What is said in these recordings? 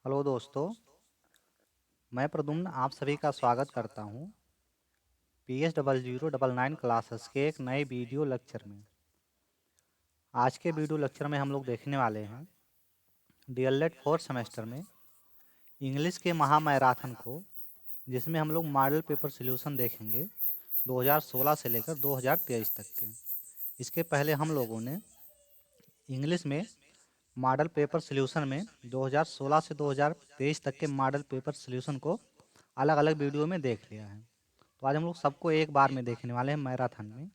Hello दोस्तों, मैं प्रद्युम्न आप सभी का स्वागत करता हूं PS0009 क्लासेस के एक नए वीडियो लेक्चर में। आज के वीडियो लेक्चर में हम लोग देखने वाले हैं डीएलएड फोर्थ सेमेस्टर में इंग्लिश के महामैराथन को, जिसमें हम लोग मॉडल पेपर सॉल्यूशन देखेंगे 2016 से लेकर 2023 तक के। इसके पहले हम लोगों ने इंग्लिश में मॉडल पेपर सॉल्यूशन में 2016 से 2023 तक के मॉडल पेपर सॉल्यूशन को अलग अलग वीडियो में देख लिया है। तो आज हम लोग सबको एक बार में देखने वाले हैं मैराथन में।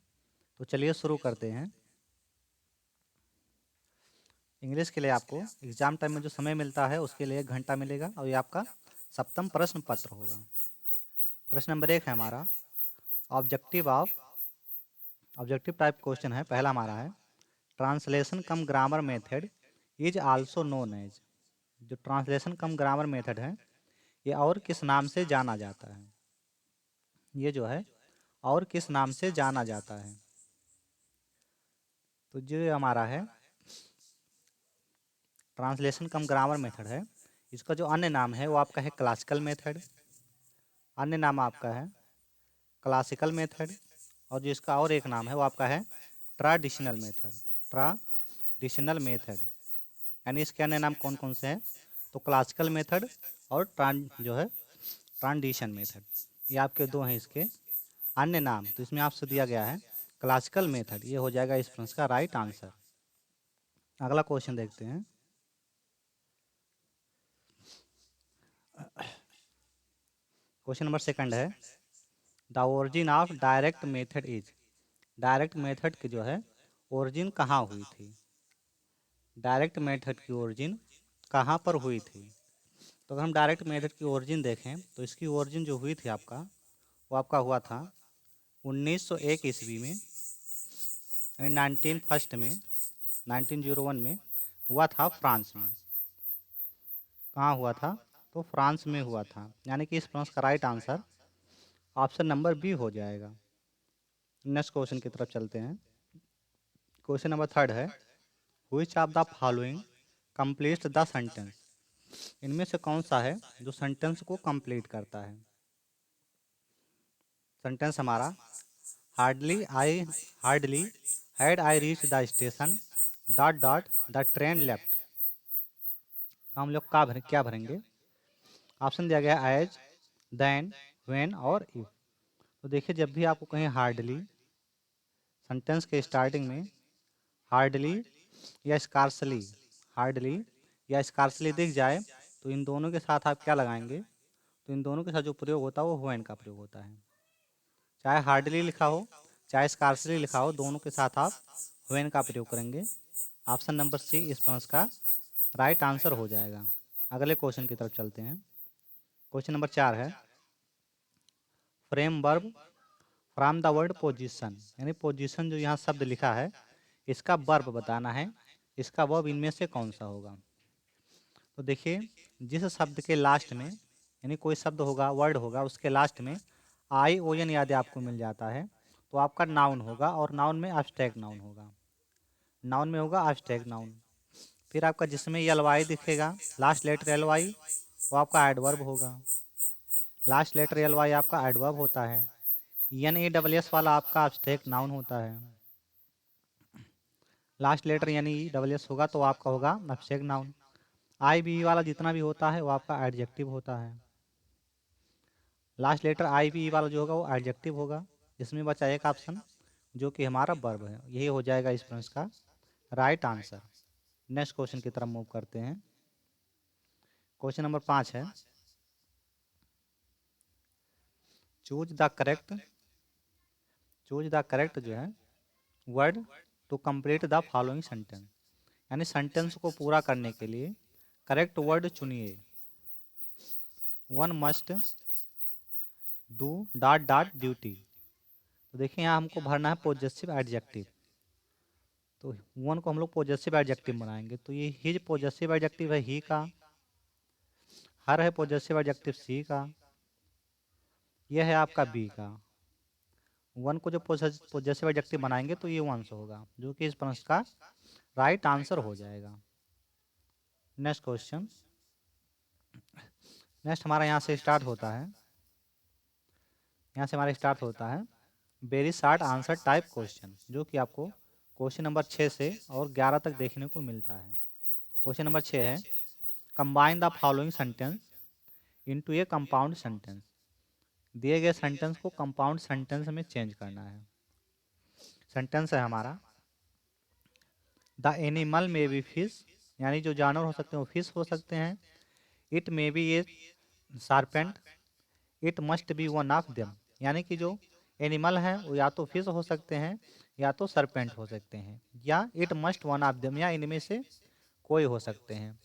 तो चलिए शुरू करते हैं। इंग्लिश के लिए आपको एग्जाम टाइम में जो समय मिलता है उसके लिए 1 घंटा मिलेगा और ये आपका सप्तम प्रश्न पत्र होगा। प्रश्न नंबर 1 है हमारा objective of objective type question है। पहला हमारा है translation cum grammar method is also known as. जो ट्रांसलेशन कम ग्रामर मेथड है ये और किस नाम से जाना जाता है? ये जो है और किस नाम से जाना जाता है? तो जो हमारा है ट्रांसलेशन कम ग्रामर मेथड है, इसका जो अन्य नाम है वो आपका है क्लासिकल मेथड। अन्य नाम आपका है क्लासिकल मेथड। और जो इसका और एक नाम है वो आपका है ट्राडिशनल मेथड। ट्राडिशनल मेथड यानी इसके अन्य नाम कौन कौन से हैं? तो क्लासिकल मेथड और जो है ट्रांडिशन मेथड, ये आपके दो हैं इसके अन्य नाम। तो इसमें आपसे दिया गया है क्लासिकल मेथड, ये हो जाएगा इस प्रश्न का राइट आंसर। अगला क्वेश्चन देखते हैं। क्वेश्चन नंबर 2 है the origin of direct method is. Direct method की जो है ओरिजिन कहाँ हुई थी? डायरेक्ट मेथड की ओरिजिन कहाँ पर हुई थी? तो अगर हम डायरेक्ट मेथड की ओरिजिन देखें तो इसकी ओरिजिन जो हुई थी आपका वो आपका हुआ था 1901 ईस्वी में, यानी 1901 में 1901 में हुआ था फ्रांस में। कहाँ हुआ था? तो फ्रांस में हुआ था, यानी कि इस प्रश्न का right answer option number B हो जाएगा। नेक्स्ट क्वेश्चन की तरफ चलते हैं। क्वेश्चन नंबर 3 है which of the following complete the sentence. इनमें से कौन सा है जो सेंटेंस को कंप्लीट करता है? सेंटेंस हमारा hardly had I reach the station dot dot the train left. हम लोग क्या भरेंगे? ऑप्शन दिया गया एज, देन, व्हेन और इफ। तो देखिए जब भी आपको कहीं हार्डली सेंटेंस के स्टार्टिंग में हार्डली या स्कार्सली हार्डली या स्कार्सली दिख जाए तो इन दोनों के साथ आप क्या लगाएंगे? तो इन दोनों के साथ जो प्रयोग होता है वो व्हेन का प्रयोग होता है। चाहे हार्डली लिखा हो चाहे स्कार्सली लिखा हो, दोनों के साथ आप व्हेन का प्रयोग करेंगे। ऑप्शन नंबर सी इस प्रश्न का राइट आंसर हो जाएगा। अगले क्वेश्चन की तरफ चलते हैं। क्वेश्चन नंबर 4 है frame verb from the word position. यानी पोजीशन जो यहाँ शब्द लिखा है इसका वर्ब बताना है। इसका वर्ब इनमें से कौन सा होगा? तो देखिए जिस शब्द के लास्ट में यानी कोई शब्द होगा वर्ड होगा उसके लास्ट में आई ओ एन यदि आपको मिल जाता है तो आपका नाउन होगा, और नाउन में एब्स्ट्रैक्ट नाउन होगा। नाउन में होगा एब्स्ट्रैक्ट नाउन। फिर आपका जिसमें एल वाई दिखेगा लास्ट लेटर एल वाई वो आपका एडवर्ब होगा। लास्ट लेटर एल वाई आपका एडवर्ब होता है। एन ए डबल एस वाला आपका एब्स्ट्रैक्ट नाउन होता है। लास्ट लेटर यानी डबल एस होगा तो आपका होगा एब्स्ट्रैक्ट नाउन। आई बी वाला जितना भी होता है वो आपका एडजेक्टिव होता है। लास्ट लेटर आई बी वाला जो होगा वो एडजेक्टिव होगा। इसमें बचा एक ऑप्शन जो कि हमारा वर्ब है। यही हो जाएगा इस प्रश्न का राइट आंसर। नेक्स्ट क्वेश्चन की तरफ मूव करते हैं। क्वेश्चन नंबर 5 है चूज द करेक्ट जो है word to complete the following sentence. यानी सेंटेंस को पूरा करने के लिए करेक्ट वर्ड चुनिए। One must do dot dot duty. तो देखिए यहाँ हमको भरना है पॉजेसिव एडजेक्टिव। तो वन को हम लोग पॉजेसिव एडजेक्टिव बनाएंगे तो ये हिज पॉजेसिव एडजेक्टिव है ही का। हर है पॉजेसिव एडजेक्टिव सी का। यह है आपका बी का। वन को जो पॉजेसिव एडजेक्टिव बनाएंगे तो ये वन से होगा, जो कि इस प्रश्न का राइट आंसर हो जाएगा। नेक्स्ट क्वेश्चन नेक्स्ट हमारा यहाँ से स्टार्ट होता है, यहाँ से हमारा स्टार्ट होता है very short answer type question, जो कि आपको क्वेश्चन नंबर 6 से और 11 तक देखने को मिलता है। क्वेश्चन नंबर 6 है combine the following sentence into A compound sentence. दिए गए सेंटेंस को कंपाउंड सेंटेंस में चेंज करना है। सेंटेंस है हमारा the animal may be fish, यानी जो जानवर हो सकते हैं वो फिश हो सकते हैं। It may be a serpent, it must be one of them, यानी कि जो एनिमल हैं वो या तो फिश हो सकते हैं या तो सरपेंट हो सकते हैं, या it must one of them, या इनमें से कोई हो सकते हैं।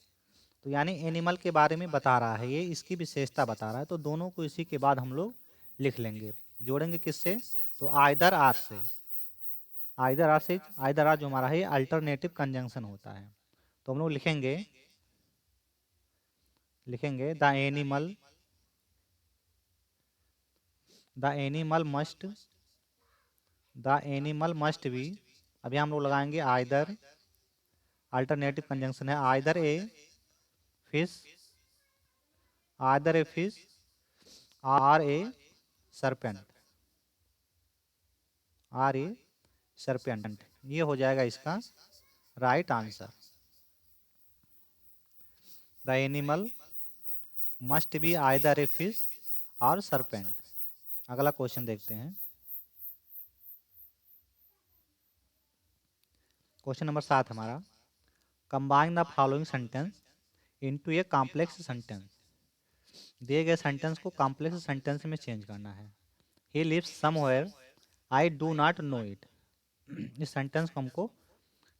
तो यानी एनिमल के बारे में बता रहा है, ये इसकी विशेषता बता रहा है, तो दोनों को इसी के बाद हम लोग लिख लेंगे। जोड़ेंगे किससे? तो आइदर आर से। आइदर आर से, आइदर आर जो हमारा है अल्टरनेटिव कंजंक्शन होता है। तो हम लोग लिखेंगे द एनिमल मस्ट बी, अभी हम लोग लगाएंगे आइदर, अल्टरनेटिव कंजंक्शन है either a fish, or a serpent, ये हो जाएगा इसका right answer. The animal must be either a fish और सरपेंट। अगला क्वेश्चन देखते हैं, क्वेश्चन नंबर 7 हमारा combine the following sentence into a complex sentence. दिए गए सेंटेंस को कॉम्प्लेक्स सेंटेंस में चेंज करना है। He lives somewhere I do not know it. इस सेंटेंस को हमको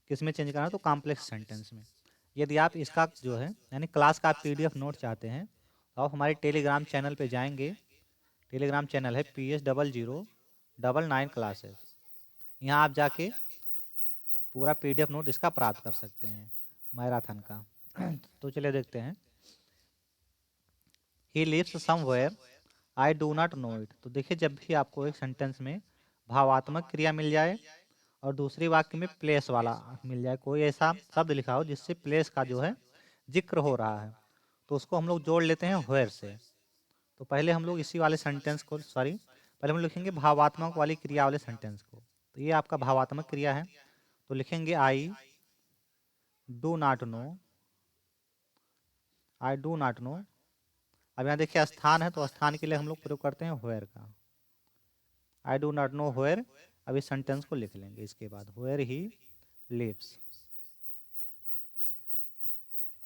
किस में चेंज करना है? तो कॉम्प्लेक्स सेंटेंस में। यदि आप इसका जो है यानी क्लास का PDF नोट चाहते हैं तो आप हमारे टेलीग्राम चैनल पे जाएंगे। टेलीग्राम चैनल है PS0099 क्लासेस। यहाँ आप जाके पूरा PDF नोट इसका प्राप्त कर सकते हैं मैराथन का। तो चलिए देखते हैं, he lives somewhere I do not know it. तो देखिए, जब भी आपको एक सेंटेंस में भावात्मक क्रिया मिल जाए और दूसरी वाक्य में प्लेस वाला मिल जाए, कोई ऐसा शब्द लिखा हो जिससे प्लेस का जो है जिक्र हो रहा है, तो उसको हम लोग जोड़ लेते हैं व्हेयर से। तो पहले हम लोग इसी वाले सेंटेंस को, पहले हम लिखेंगे भावात्मक वाली क्रिया वाले सेंटेंस को। तो ये आपका भावात्मक क्रिया है, तो लिखेंगे do not no I do not no. अब यहाँ देखिए स्थान है, तो स्थान के लिए हम लोग प्रयोग करते हैं व्हेयर का। I do not know where. अब इस सेंटेंस को लिख लेंगे इसके बाद, where he lives,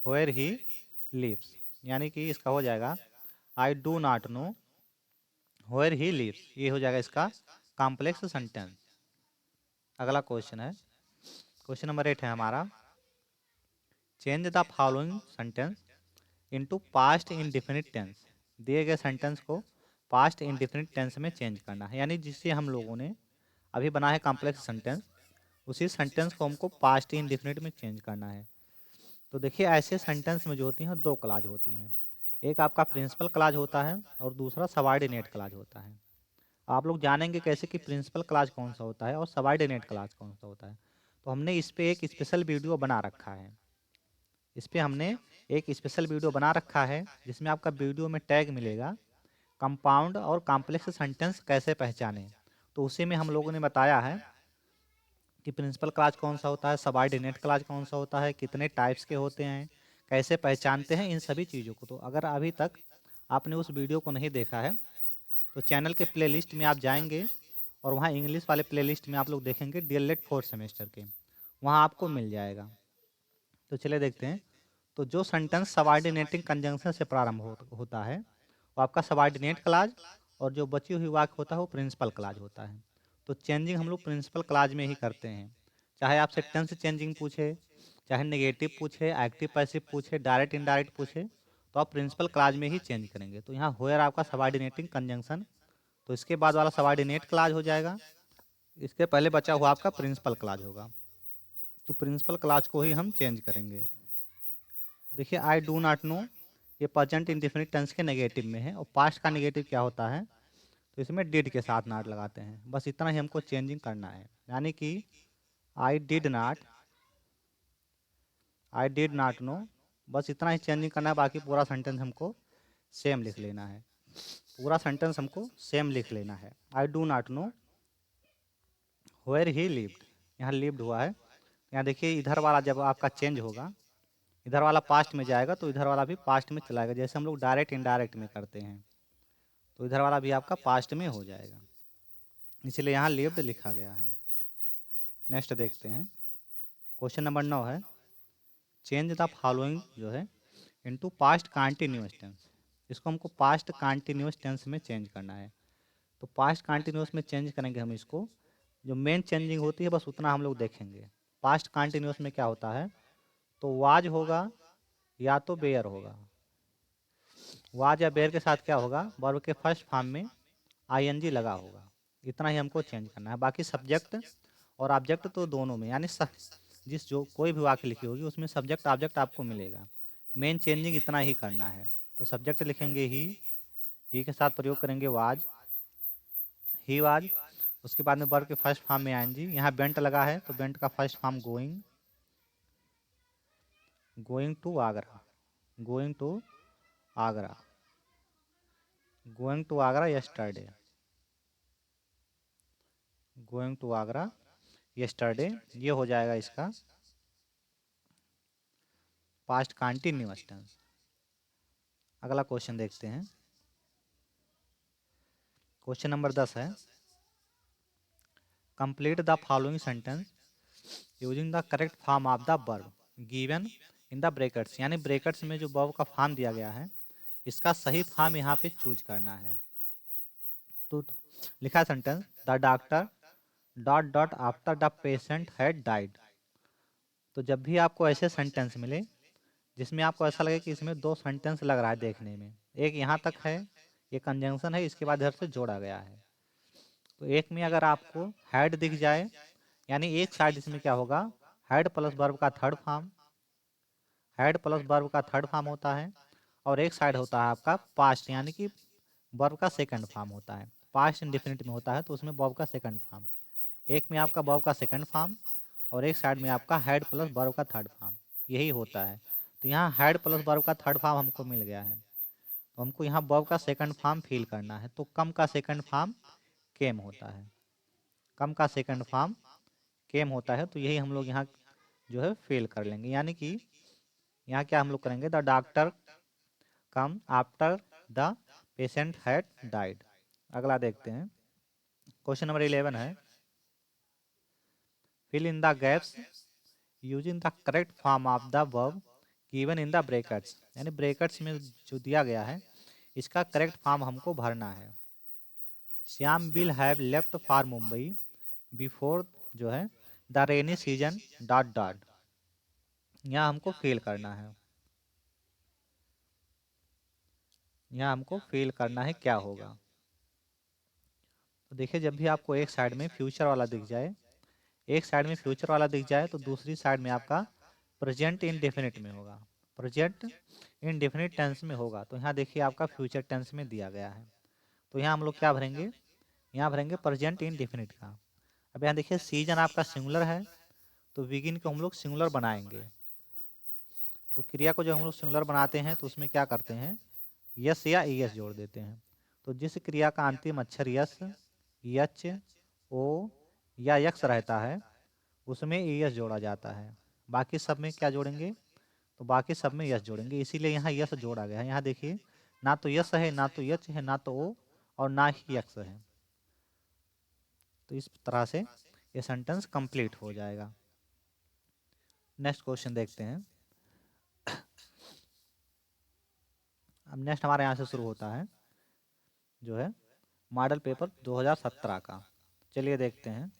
where he lives, यानी कि इसका हो जाएगा I do not know where he lives. ये हो जाएगा इसका कॉम्प्लेक्स सेंटेंस। अगला क्वेश्चन है, क्वेश्चन नंबर 8 है हमारा change the following sentence into past indefinite tense. दिए गए सेंटेंस को पास्ट इंडेफिनिट टेंस में चेंज करना है, यानी जिससे हम लोगों ने अभी बना है कॉम्प्लेक्स सेंटेंस, उसी सेंटेंस को हमको पास्ट इंडेफिनिट में चेंज करना है। तो देखिए, ऐसे सेंटेंस में जो होती हैं दो क्लाज होती हैं, एक आपका प्रिंसिपल क्लाज होता है और दूसरा सबऑर्डिनेट क्लाज होता है। आप लोग जानेंगे कैसे कि प्रिंसिपल क्लाज कौन सा होता है और सबऑर्डिनेट क्लाज कौन सा होता है। तो हमने इस पे एक स्पेशल वीडियो बना रखा है, इस पे हमने एक स्पेशल वीडियो बना रखा है जिसमें आपका वीडियो में टैग मिलेगा कंपाउंड और कॉम्प्लेक्स सेंटेंस कैसे पहचानें। तो उसी में हम लोगों ने बताया है कि प्रिंसिपल क्लाज कौन सा होता है, सबऑर्डिनेट क्लाज कौन सा होता है, कितने टाइप्स के होते हैं, कैसे पहचानते हैं, इन सभी चीज़ों को। तो अगर अभी तक आपने उस वीडियो को नहीं देखा है तो चैनल के प्लेलिस्ट में आप जाएंगे और वहाँ इंग्लिश वाले प्लेलिस्ट में आप लोग देखेंगे DLED 4th सेमेस्टर के, वहाँ आपको मिल जाएगा। तो चलिए देखते हैं, तो जो सेंटेंस सबऑर्डिनेटिंग कंजंक्शन से प्रारंभ होता है वो आपका सबऑर्डिनेट क्लाज, और जो बची हुई वाक्य होता है वो प्रिंसिपल क्लाज होता है। तो चेंजिंग हम लोग प्रिंसिपल क्लाज में ही करते हैं, चाहे आपसे टेंस चेंजिंग पूछे, चाहे नेगेटिव पूछे, एक्टिव पैसिव पूछे, डायरेक्ट इनडायरेक्ट पूछे, तो आप प्रिंसिपल क्लाज में ही चेंज करेंगे। तो यहाँ होयर आपका सबऑर्डिनेटिंग कंजंक्शन, तो इसके बाद वाला सबऑर्डिनेट क्लाज हो जाएगा, इसके पहले बचा हुआ आपका प्रिंसिपल क्लाज होगा। तो प्रिंसिपल क्लाज को ही हम चेंज करेंगे। देखिए, आई डू नॉट नो ये प्रेजेंट इंडेफिनिट टेंस के नेगेटिव में है, और पास्ट का नेगेटिव क्या होता है, तो इसमें डिड के साथ नॉट लगाते हैं। बस इतना ही हमको चेंजिंग करना है, यानी कि आई डिड नॉट नो बस इतना ही चेंजिंग करना है, बाकी पूरा सेंटेंस हमको सेम लिख लेना है। पूरा सेंटेंस हमको सेम लिख लेना है। I do not know where he lived, यहाँ लिव्ड हुआ है। यहाँ देखिए इधर वाला जब आपका चेंज होगा, इधर वाला पास्ट में जाएगा तो इधर वाला भी पास्ट में चलाएगा, जैसे हम लोग डायरेक्ट इनडायरेक्ट में करते हैं, तो इधर वाला भी आपका पास्ट में हो जाएगा, इसलिए यहाँ लिव्ड लिखा गया है। नेक्स्ट देखते हैं, क्वेश्चन नंबर 9 है, चेंज द फॉलोइंग जो है इनटू पास्ट कंटिन्यूअस टेंस। इसको हमको पास्ट कंटिन्यूअस टेंस में चेंज करना है। तो पास्ट कंटिन्यूअस में चेंज करेंगे हम इसको, जो मेन चेंजिंग होती है बस उतना हम लोग देखेंगे। पास्ट कंटिन्यूअस में क्या होता है, तो वाज होगा या तो बेयर होगा। वाज या बेयर के साथ क्या होगा, वर्ब के फर्स्ट फॉर्म में आईएनजी लगा होगा। इतना ही हमको चेंज करना है। बाकी सब्जेक्ट और ऑब्जेक्ट तो दोनों में, यानी जिस जो कोई भी वाक्य लिखी होगी उसमें सब्जेक्ट ऑब्जेक्ट आपको मिलेगा। मेन चेंजिंग इतना ही करना है। तो सब्जेक्ट लिखेंगे ही के साथ प्रयोग करेंगे वाज, ही वाज। उसके बाद में वर्ब के फर्स्ट फॉर्म में आएंगी, यहाँ बेंट लगा है तो बेंट का first form going, going to Agra, going to Agra, going to Agra yesterday, going to Agra yesterday. ये हो जाएगा इसका पास्ट कंटिन्यूअस टेंस। अगला क्वेश्चन देखते हैं, क्वेश्चन नंबर 10 है, complete the following sentence using the correct form of the verb given in the brackets. यानी brackets में जो वर्ब का फॉर्म दिया गया है इसका सही फॉर्म यहाँ पे चूज करना है। तो लिखा sentence, the doctor dot dot after the patient had died. तो जब भी आपको ऐसे सेंटेंस मिले जिसमें आपको ऐसा लगे कि इसमें दो सेंटेंस लग रहा है देखने में, एक यहाँ तक है, ये कंजंक्शन है, इसके बाद इधर से जोड़ा गया है, तो एक में अगर आपको हैड दिख जाए, यानी एक साइड इसमें क्या होगा, हैड प्लस वर्ब का third form, had plus verb का थर्ड फॉर्म होता है, और एक साइड होता है आपका पास्ट, यानी कि वर्ब का सेकंड फॉर्म होता है। पास्ट इंडेफिनिट में होता है तो उसमें वर्ब का सेकंड फॉर्म, एक में आपका वर्ब का सेकंड फॉर्म और एक साइड में आपका हैड प्लस वर्ब का थर्ड फॉर्म, यही होता है। तो यहाँ हैड प्लस वर्ब का थर्ड फॉर्म हमको मिल गया है, तो हमको यहाँ वर्ब का सेकंड फॉर्म फिल करना है। तो कम का सेकंड फॉर्म केम होता है, कम का सेकंड फॉर्म केम होता है, तो यही हम लोग यहाँ जो है फेल कर लेंगे। यानी कि यहाँ क्या हम लोग करेंगे, the doctor come after the patient had died. अगला देखते हैं, क्वेश्चन नंबर 11 है, fill in the gaps using the correct form of the verb given in the brackets. यानी ब्रैकेट्स में जो दिया गया है इसका करेक्ट फॉर्म हमको भरना है। Shyam will have left for Mumbai before जो है the rainy season dot dot, यहाँ हमको फिल करना है, यहाँ हमको फिल करना है क्या होगा। तो देखिए जब भी आपको एक साइड में फ्यूचर वाला दिख जाए, एक साइड में फ्यूचर वाला दिख जाए तो दूसरी साइड में आपका प्रेजेंट इंडेफिनिट में होगा, प्रेजेंट इंडेफिनिट टेंस में होगा। तो यहाँ देखिए आपका फ्यूचर टेंस में दिया गया है, तो यहाँ हम लोग क्या भरेंगे, यहाँ भरेंगे प्रेजेंट इंडेफिनिट का। अब यहाँ देखिए सीजन आपका सिंगुलर है तो बिगिन को हम लोग सिंगुलर बनाएंगे। तो क्रिया को जब हम लोग सिंगुलर बनाते हैं तो उसमें क्या करते हैं, यस या ईएस जोड़ देते हैं। तो जिस क्रिया का अंतिम अक्षर यस, यच, ओ या यक्स रहता है उसमें ईएस जोड़ा जाता है। बाकी सब में क्या जोड़ेंगे, तो बाकी सब में यस जोड़ेंगे, इसीलिए यहाँ यस जोड़ा गया है। यहाँ देखिए ना तो यस है, ना तो यच है, ना तो ओ और ना ही यक्स है। तो इस तरह से ये सेंटेंस कंप्लीट हो जाएगा। नेक्स्ट क्वेश्चन देखते हैं। अब नेक्स्ट हमारे यहाँ से शुरू होता है जो है मॉडल पेपर 2017 का। चलिए देखते हैं।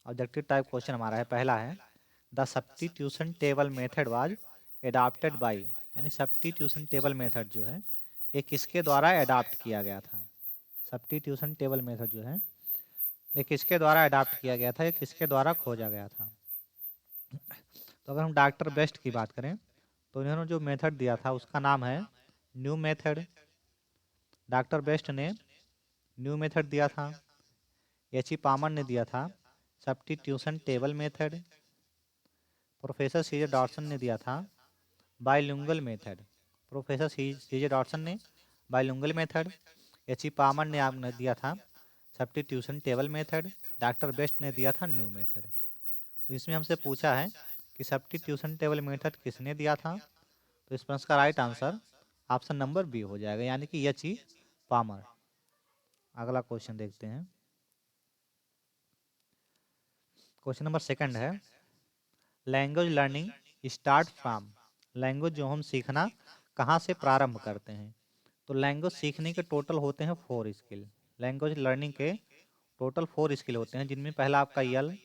ऑब्जेक्टिव टाइप क्वेश्चन हमारा है, पहला है, the substitution table method was adopted by. यानी सब्स्टिट्यूशन टेबल मेथड जो है ये किसके द्वारा अडॉप्ट किया गया था। सब्स्टिट्यूशन टेबल मेथड जो है ये किसके द्वारा अडॉप्ट किया गया था, ये किसके द्वारा खोजा गया था। तो अगर हम डॉक्टर बेस्ट की बात करें तो इन्होंने जो मेथड दिया था उसका नाम है न्यू मेथड। डॉक्टर बेस्ट ने न्यू मेथड दिया था। एच ई पामर ने दिया था substitution table method. Professor C J Dodson ने दिया था bilingual method. Professor C J Dodson ने bilingual method. H E Palmer ने आपने दिया था substitution table method. Doctor Best ने दिया था न्यू मेथड। तो इसमें हमसे पूछा है कि सब्स्टिट्यूशन टेबल मेथड किसने दिया था, तो इस प्रश्न का right answer option number B हो जाएगा, यानी कि एच ई पामर। अगला क्वेश्चन देखते हैं। क्वेश्चन नंबर सेकंड है language learning start from. Language जो हम सीखना कहाँ से प्रारंभ करते हैं, तो लैंग्वेज सीखने के टोटल होते हैं 4 स्किल। लैंग्वेज लर्निंग के टोटल 4 स्किल होते हैं, जिनमें पहला आपका यल,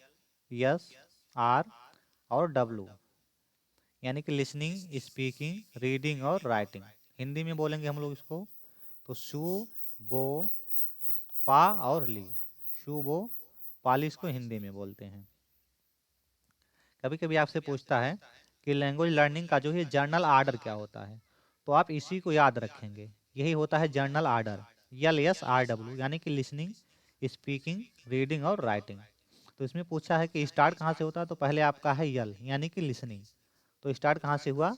यस, आर और डब्लू, यानी कि लिसनिंग, स्पीकिंग, रीडिंग और राइटिंग। हिंदी में बोलेंगे हम लोग इसको तो शू, बो, पा और ली। शू, बो, पाली इसको हिंदी में बोलते हैं। कभी कभी आपसे पूछता है कि लैंग्वेज लर्निंग का जो है जर्नल आर्डर क्या होता है, तो आप इसी को याद रखेंगे। यही होता है general order, L, S, R, W, यानी कि लिसनिंग, स्पीकिंग, रीडिंग और राइटिंग। तो इसमें पूछा है कि स्टार्ट कहाँ से होता है, तो पहले आपका है यल, यानी कि लिसनिंग। तो स्टार्ट कहाँ से हुआ,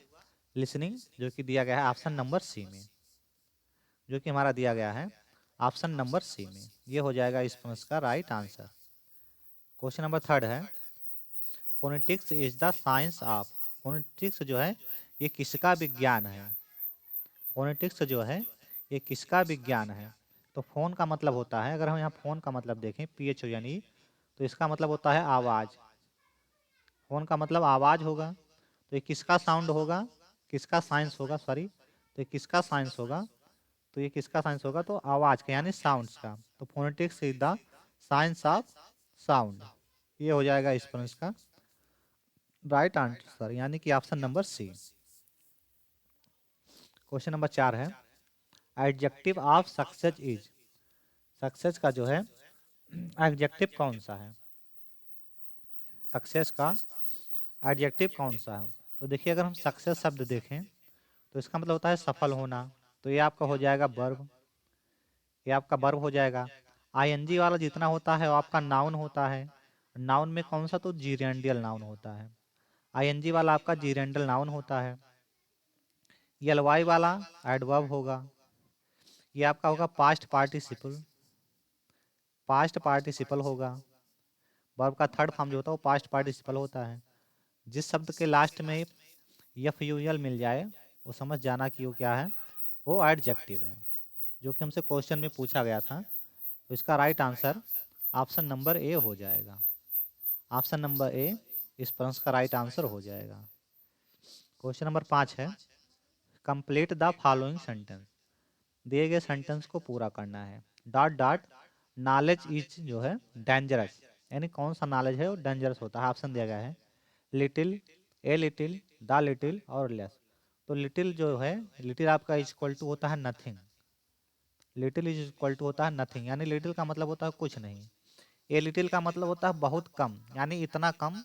लिसनिंग, जो कि दिया गया है ऑप्शन नंबर सी में, जो कि हमारा दिया गया है ऑप्शन नंबर सी में। ये हो जाएगा इस प्रश्न का right answer. Question number third है phonetics is the science of. Phonetics जो है ये किसका विज्ञान है। फोनेटिक्स जो है ये किसका विज्ञान है, तो फोन का मतलब होता है, अगर हम यहाँ फोन का मतलब देखें PH यानी, तो इसका मतलब होता है आवाज़। फोन का मतलब आवाज़ होगा, तो ये किसका साउंड होगा, किसका साइंस होगा, सॉरी, तो ये किसका साइंस होगा, तो ये किसका साइंस होगा, तो आवाज़ का यानी साउंड्स का। तो phonetics is the science of sound. ये हो जाएगा इस प्रश्न का राइट आंसर, यानी कि option number C. Question number 4 है adjective of success is. Success का जो है एडजेक्टिव कौन सा है, सक्सेस का एडजेक्टिव कौन सा है। तो देखिए अगर हम सक्सेस शब्द देखें तो इसका मतलब होता है सफल होना, तो ये आपका हो जाएगा वर्ब, ये आपका वर्ब हो जाएगा। आईएनजी वाला जितना होता है वो आपका नाउन होता है। नाउन में कौन सा, तो जीरेंडियल नाउन होता है। आईएनजी वाला आपका जीरेंडल नाउन होता है। एलवाई वाला एडवर्ब होगा। ये आपका होगा पास्ट पार्टिसिपल, पास्ट पार्टिसिपल होगा। वर्ब का थर्ड फॉर्म जो होता है वो पास्ट पार्टिसिपल होता है। जिस शब्द के लास्ट में एफ यू एल मिल जाए वो समझ जाना कि वो क्या है, वो एडजेक्टिव है, जो कि हमसे क्वेश्चन में पूछा गया था। तो इसका right answer option number A हो जाएगा। ऑप्शन नंबर ए इस प्रश्न का राइट आंसर हो जाएगा। क्वेश्चन नंबर 5 है कंप्लीट द फॉलोइंग सेंटेंस। दिए गए सेंटेंस को पूरा करना है। डॉट डॉट नॉलेज इज जो है डेंजरस, यानी कौन सा नॉलेज है वो डेंजरस होता है। ऑप्शन दिया गया है little, a little, the little और लेस। तो लिटिल जो है, लिटिल आपका इज इक्वल टू होता है nothing. Little is equal to होता है नथिंग, यानी लिटिल का मतलब होता है कुछ नहीं। ए लिटिल का मतलब होता है बहुत कम, यानी इतना कम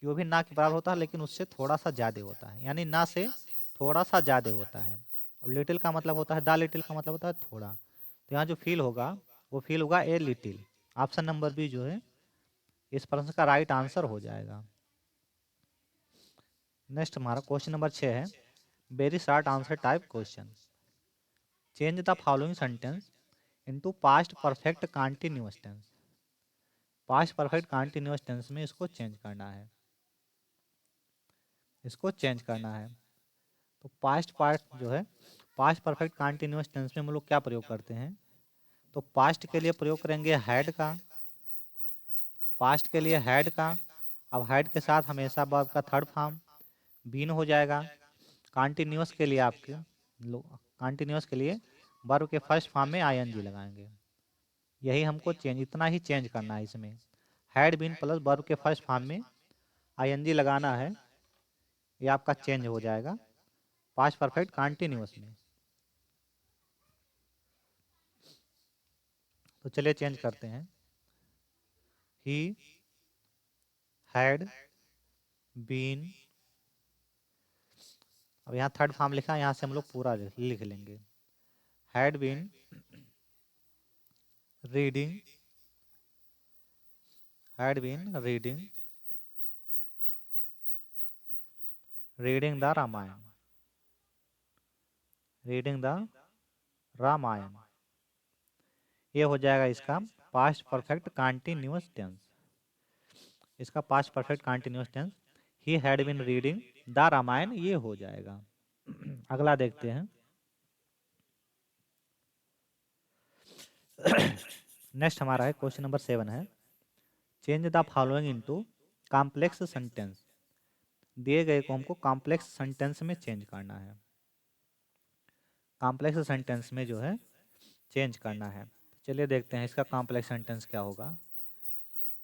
कि वो भी ना के बराबर होता है लेकिन उससे थोड़ा सा ज़्यादा होता है, यानी ना से थोड़ा सा ज़्यादा होता है। और लिटिल का मतलब होता है, द लिटिल का मतलब होता है थोड़ा। तो यहाँ जो फील होगा वो फील होगा a little. Option number B जो है इस प्रश्न का राइट आंसर हो जाएगा। नेक्स्ट हमारा क्वेश्चन नंबर 6 है very short answer type question. Change the following sentence into past perfect continuous tense. पास्ट परफेक्ट कंटिन्यूअस टेंस में इसको चेंज करना है, इसको चेंज करना है। तो पास्ट पार्ट जो है, पास्ट परफेक्ट कंटिन्यूअस टेंस में हम लोग क्या प्रयोग करते हैं, तो पास्ट के लिए प्रयोग करेंगे हैड का, पास्ट के लिए हैड का। अब हैड के साथ हमेशा वर्ब का थर्ड फॉर्म बीन हो जाएगा। कंटिन्यूअस के लिए आपके कंटिन्यूअस के लिए वर्ब के फर्स्ट फॉर्म में आईएनजी लगाएंगे। यही हमको चेंज, इतना ही चेंज करना है इसमें। हैड बीन प्लस वर्ब के फर्स्ट फॉर्म में आईएनजी लगाना है, ये आपका चेंज हो जाएगा पास्ट परफेक्ट कंटिन्यूअस में। तो चलिए चेंज करते हैं। ही हैड बीन, अब यहाँ थर्ड फॉर्म लिखा है, यहाँ से हम लोग पूरा लिख लेंगे। Had been reading, had been reading reading the Ramayana, reading the Ramayana. ये हो जाएगा इसका पास्ट परफेक्ट कंटिन्यूअस टेंस, इसका past perfect continuous tense. He had been reading the Ramayana, ये हो जाएगा। अगला देखते हैं। नेक्स्ट हमारा है क्वेश्चन नंबर 7 है, change the following into complex sentence. दिए गए को हमको कॉम्प्लेक्स सेंटेंस में चेंज करना है, कॉम्प्लेक्स सेंटेंस में जो है चेंज करना है। चलिए देखते हैं इसका कॉम्प्लेक्स सेंटेंस क्या होगा।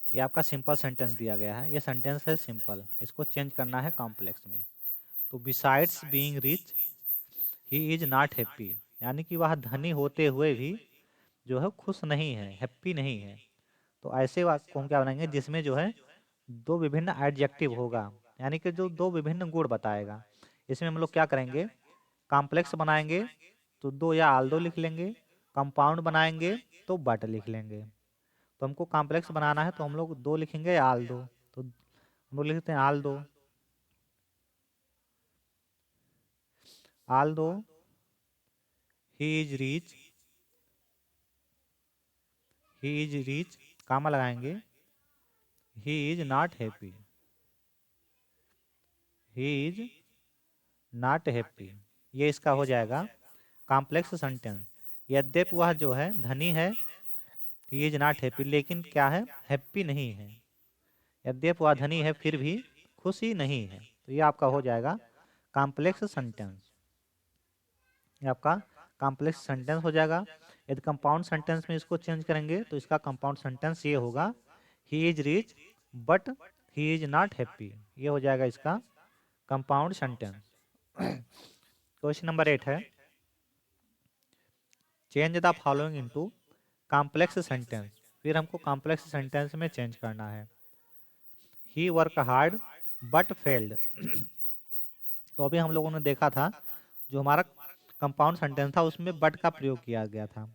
ये आपका सिंपल सेंटेंस दिया गया है, ये सेंटेंस है सिंपल, इसको चेंज करना है कॉम्प्लेक्स में। तो besides being rich he is not happy, यानी कि वह धनी होते हुए भी जो है खुश नहीं है, हैप्पी नहीं है। तो ऐसे वाक्य को हम क्या बनाएंगे जिसमें जो है दो विभिन्न एडजेक्टिव होगा, यानी कि जो दो विभिन्न गुण बताएगा। इसमें हम लोग क्या करेंगे, कॉम्प्लेक्स बनाएंगे तो दो या आल दो लिख लेंगे, कंपाउंड बनाएंगे तो बट लिख लेंगे। तो हमको कॉम्प्लेक्स बनाना है तो हम लोग दो लिखेंगे या आल दो, तो हम लोग लिखते हैं आल दो, although he is rich, he is rich comma लगाएंगे, he is not happy, he is not happy. ये इसका हो जाएगा कॉम्प्लेक्स सेंटेंस। यद्यपि वह जो है धनी है, ही इज नॉट हैप्पी, लेकिन क्या है, हैप्पी नहीं है। यद्यपि वह धनी है फिर भी खुशी नहीं है। तो ये आपका हो जाएगा कॉम्प्लेक्स सेंटेंस, ये आपका कॉम्प्लेक्स सेंटेंस हो जाएगा। यदि कंपाउंड सेंटेंस में इसको चेंज करेंगे तो इसका कंपाउंड सेंटेंस ये होगा, ही is rich but he is not happy. ये हो जाएगा इसका कंपाउंड सेंटेंस। क्वेश्चन नंबर 8 है, change the following into complex sentence. फिर हमको कॉम्प्लेक्स सेंटेंस में चेंज करना है। ही वर्क हार्ड बट फेल्ड। तो अभी हम लोगों ने देखा था जो हमारा कंपाउंड सेंटेंस था उसमें बट का प्रयोग किया गया था।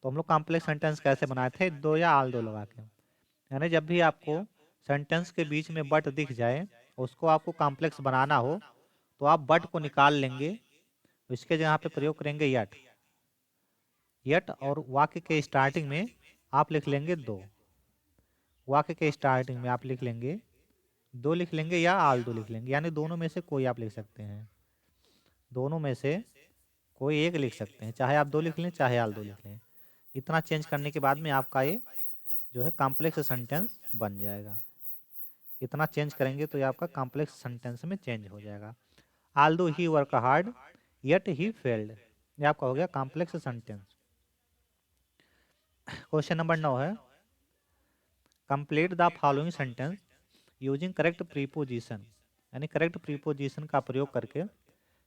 तो हम लोग कॉम्प्लेक्स सेंटेंस कैसे बनाए थे, दो या आल दो लगा के। यानी जब भी आपको सेंटेंस के बीच में बट दिख जाए, उसको आपको कॉम्प्लेक्स बनाना हो तो आप बट को निकाल लेंगे, इसके जगह पे प्रयोग करेंगे यट, यट, और वाक्य के स्टार्टिंग में आप लिख लेंगे दो, वाक्य के स्टार्टिंग में आप लिख लेंगे दो, लिख लेंगे या आल दो लिख लेंगे, यानी दोनों में से कोई आप लिख सकते हैं, दोनों में से कोई एक लिख सकते हैं, चाहे आप दो लिख लें चाहे आल दो लिख लें। इतना चेंज करने के बाद में आपका ये जो है कॉम्प्लेक्स सेंटेंस बन जाएगा। इतना चेंज करेंगे तो ये आपका कॉम्प्लेक्स सेंटेंस में चेंज हो जाएगा। Aldous he work hard yet he failed, ये आपका हो गया कॉम्प्लेक्स सेंटेंस। क्वेश्चन नंबर 9 है, complete the following sentence using correct preposition, यानी करेक्ट प्रीपोजिशन का प्रयोग करके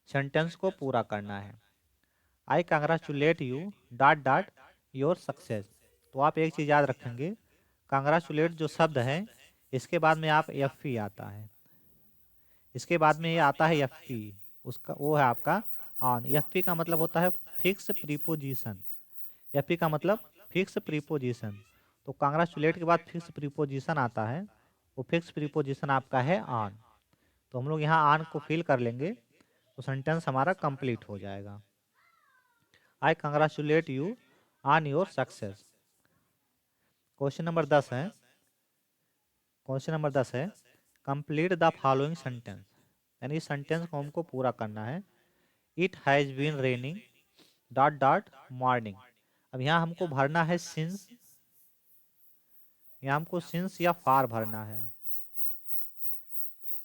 सेंटेंस को पूरा करना है। I congratulate you dot dot your success. तो आप एक चीज़ याद रखेंगे, कांग्रेचुलेट जो शब्द है इसके बाद में आप एफ पी आता है, इसके बाद में ये आता है एफ पी, उसका वो है आपका ऑन। एफ पी का मतलब होता है फिक्स प्रीपोजिशन, एफ पी का मतलब फिक्स प्रीपोजिशन। तो कांग्रेचुलेट के बाद फिक्स प्रीपोजिशन आता है, वो फिक्स प्रीपोजिशन आपका है ऑन। तो हम लोग यहाँ ऑन को फिल कर लेंगे तो सेंटेंस हमारा कंप्लीट हो जाएगा। आई congratulate you on your success. Question number 10 है, क्वेश्चन नंबर 10 है, कंप्लीट द फॉलोइंग सेंटेंस, यानी इस सेंटेंस को हमको पूरा करना है। It has been raining dot dot morning. अब यहाँ हमको भरना है सिंस, यहाँ हमको सिंस या फार भरना है,